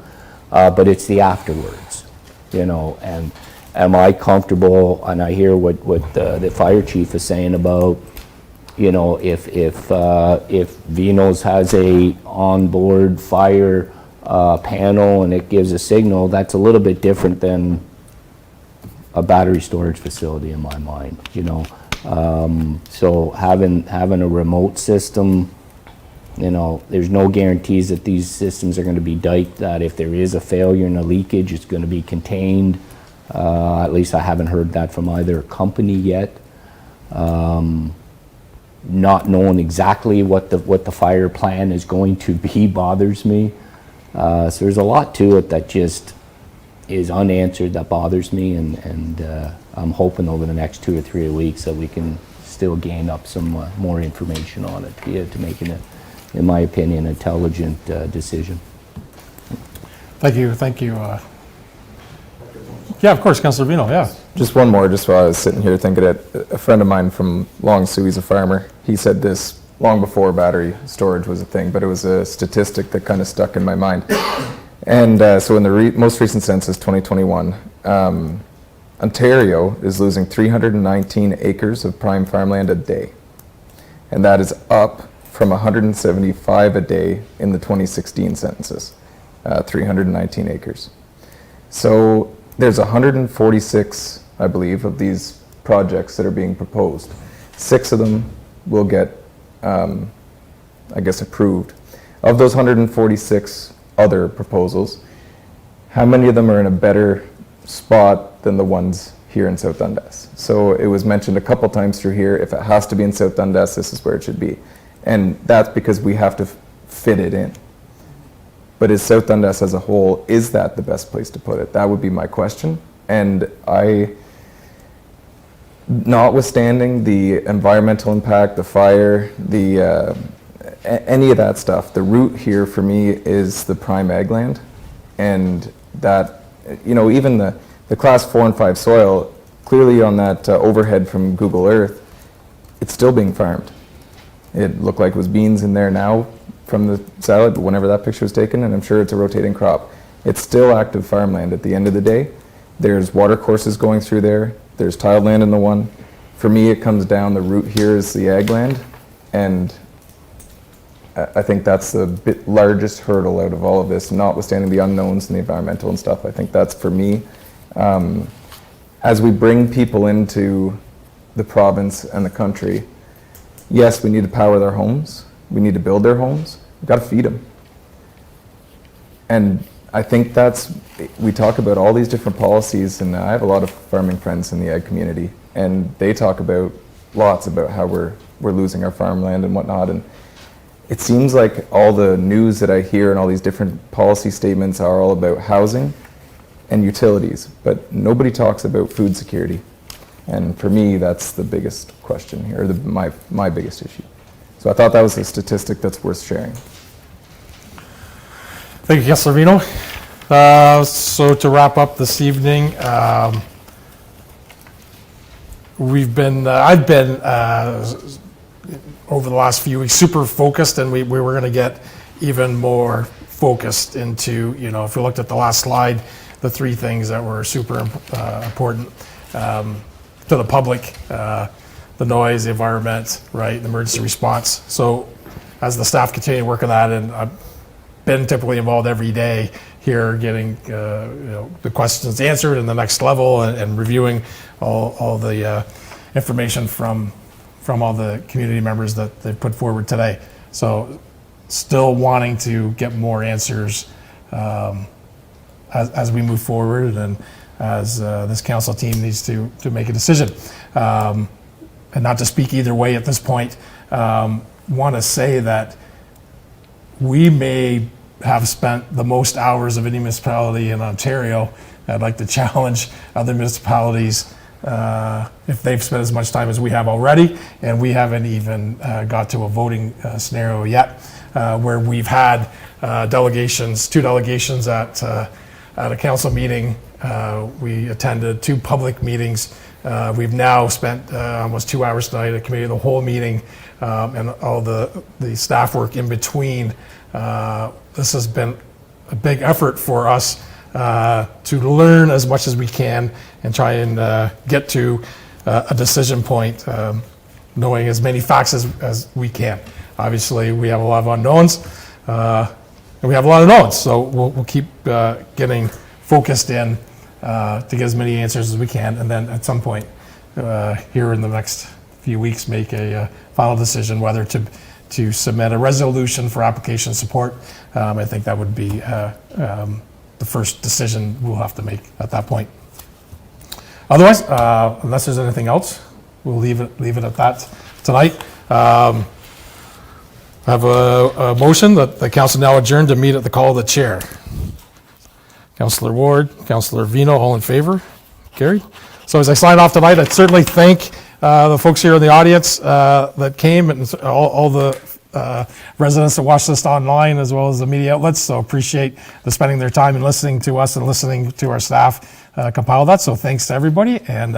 but it's the afterwards, you know, and am I comfortable, and I hear what the fire chief is saying about, you know, if Vino's has a onboard fire panel and it gives a signal, that's a little bit different than a battery storage facility in my mind, you know. So having a remote system, you know, there's no guarantees that these systems are going to be diked, that if there is a failure and a leakage, it's going to be contained. At least I haven't heard that from either company yet. Not knowing exactly what the fire plan is going to be bothers me. So there's a lot to it that just is unanswered that bothers me, and I'm hoping over the next 2 or 3 weeks that we can still gain up some more information on it to make an, in my opinion, intelligent decision.
Thank you. Yeah, of course, Councillor Vino, yeah.
Just one more, just while I was sitting here thinking it, a friend of mine from Long Sault, he's a farmer. He said this long before battery storage was a thing, but it was a statistic that kind of stuck in my mind. And so in the most recent census, 2021, Ontario is losing 319 acres of prime farmland a day. and that is up from 175 a day in the 2016 census, 319 acres. So there's 146, I believe, of these projects that are being proposed. 6 of them will get, I guess, approved. Of those 146 other proposals, how many of them are in a better spot than the ones here in South Dundas? So it was mentioned a couple times through here, if it has to be in South Dundas, this is where it should be. And that's because we have to fit it in. But is South Dundas as a whole, is that the best place to put it? That would be my question. And notwithstanding the environmental impact, the fire, any of that stuff, the route here for me is the prime ag land. And that, even the class 4 and 5 soil, clearly on that overhead from Google Earth, it's still being farmed. It looked like it was beans in there now from the satellite, but whenever that picture was taken, and I'm sure it's a rotating crop, it's still active farmland at the end of the day. There's water courses going through there. There's tiled land in the one. For me, it comes down, the route here is the ag land, and I think that's the largest hurdle out of all of this, notwithstanding the unknowns and the environmental and stuff. I think that's, for me, as we bring people into the province and the country, yes, we need to power their homes. We need to build their homes. We've got to feed them. And I think we talk about all these different policies, and I have a lot of farming friends in the ag community, and they talk about lots about how we're losing our farmland and whatnot. And it seems like all the news that I hear and all these different policy statements are all about housing and utilities, but nobody talks about food security. And for me, that's the biggest question here, or my biggest issue. So I thought that was a statistic that's worth sharing.
Thank you, Councilor Vino. So to wrap up this evening, I've been over the last few weeks super focused, and we were going to get even more focused into, if we looked at the last slide, the 3 things that were super important to the public, the noise, the environment, right, the emergency response. So as the staff continue to work on that, and I've been typically involved every day here getting the questions answered in the next level, and reviewing all the information from all the community members that they've put forward today. So still wanting to get more answers as we move forward, and as this council team needs to make a decision. And not to speak either way at this point, want to say that we may have spent the most hours of any municipality in Ontario. I'd like to challenge other municipalities if they've spent as much time as we have already, and we haven't even got to a voting scenario yet, where we've had two delegations at a council meeting. We attended 2 public meetings. We've now spent almost 2 hours tonight at committee of the whole meeting, and all the staff work in between. This has been a big effort for us to learn as much as we can and try and get to a decision point, knowing as many facts as we can. Obviously, we have a lot of unknowns, and we have a lot of knowns, so we'll keep getting focused in to get as many answers as we can, and then at some point here in the next few weeks make a final decision whether to submit a resolution for application support. I think that would be the first decision we'll have to make at that point. Otherwise, unless there's anything else, we'll leave it at that tonight. I have a motion that the council now adjourn to meet at the call of the chair. Councillor Ward, Councillor Vino, all in favor? Carried. So as I sign off tonight, I'd certainly thank the folks here in the audience that came, and all the residents that watched this online, as well as the media outlets. So appreciate the spending their time and listening to us and listening to our staff compile that. So thanks to everybody, and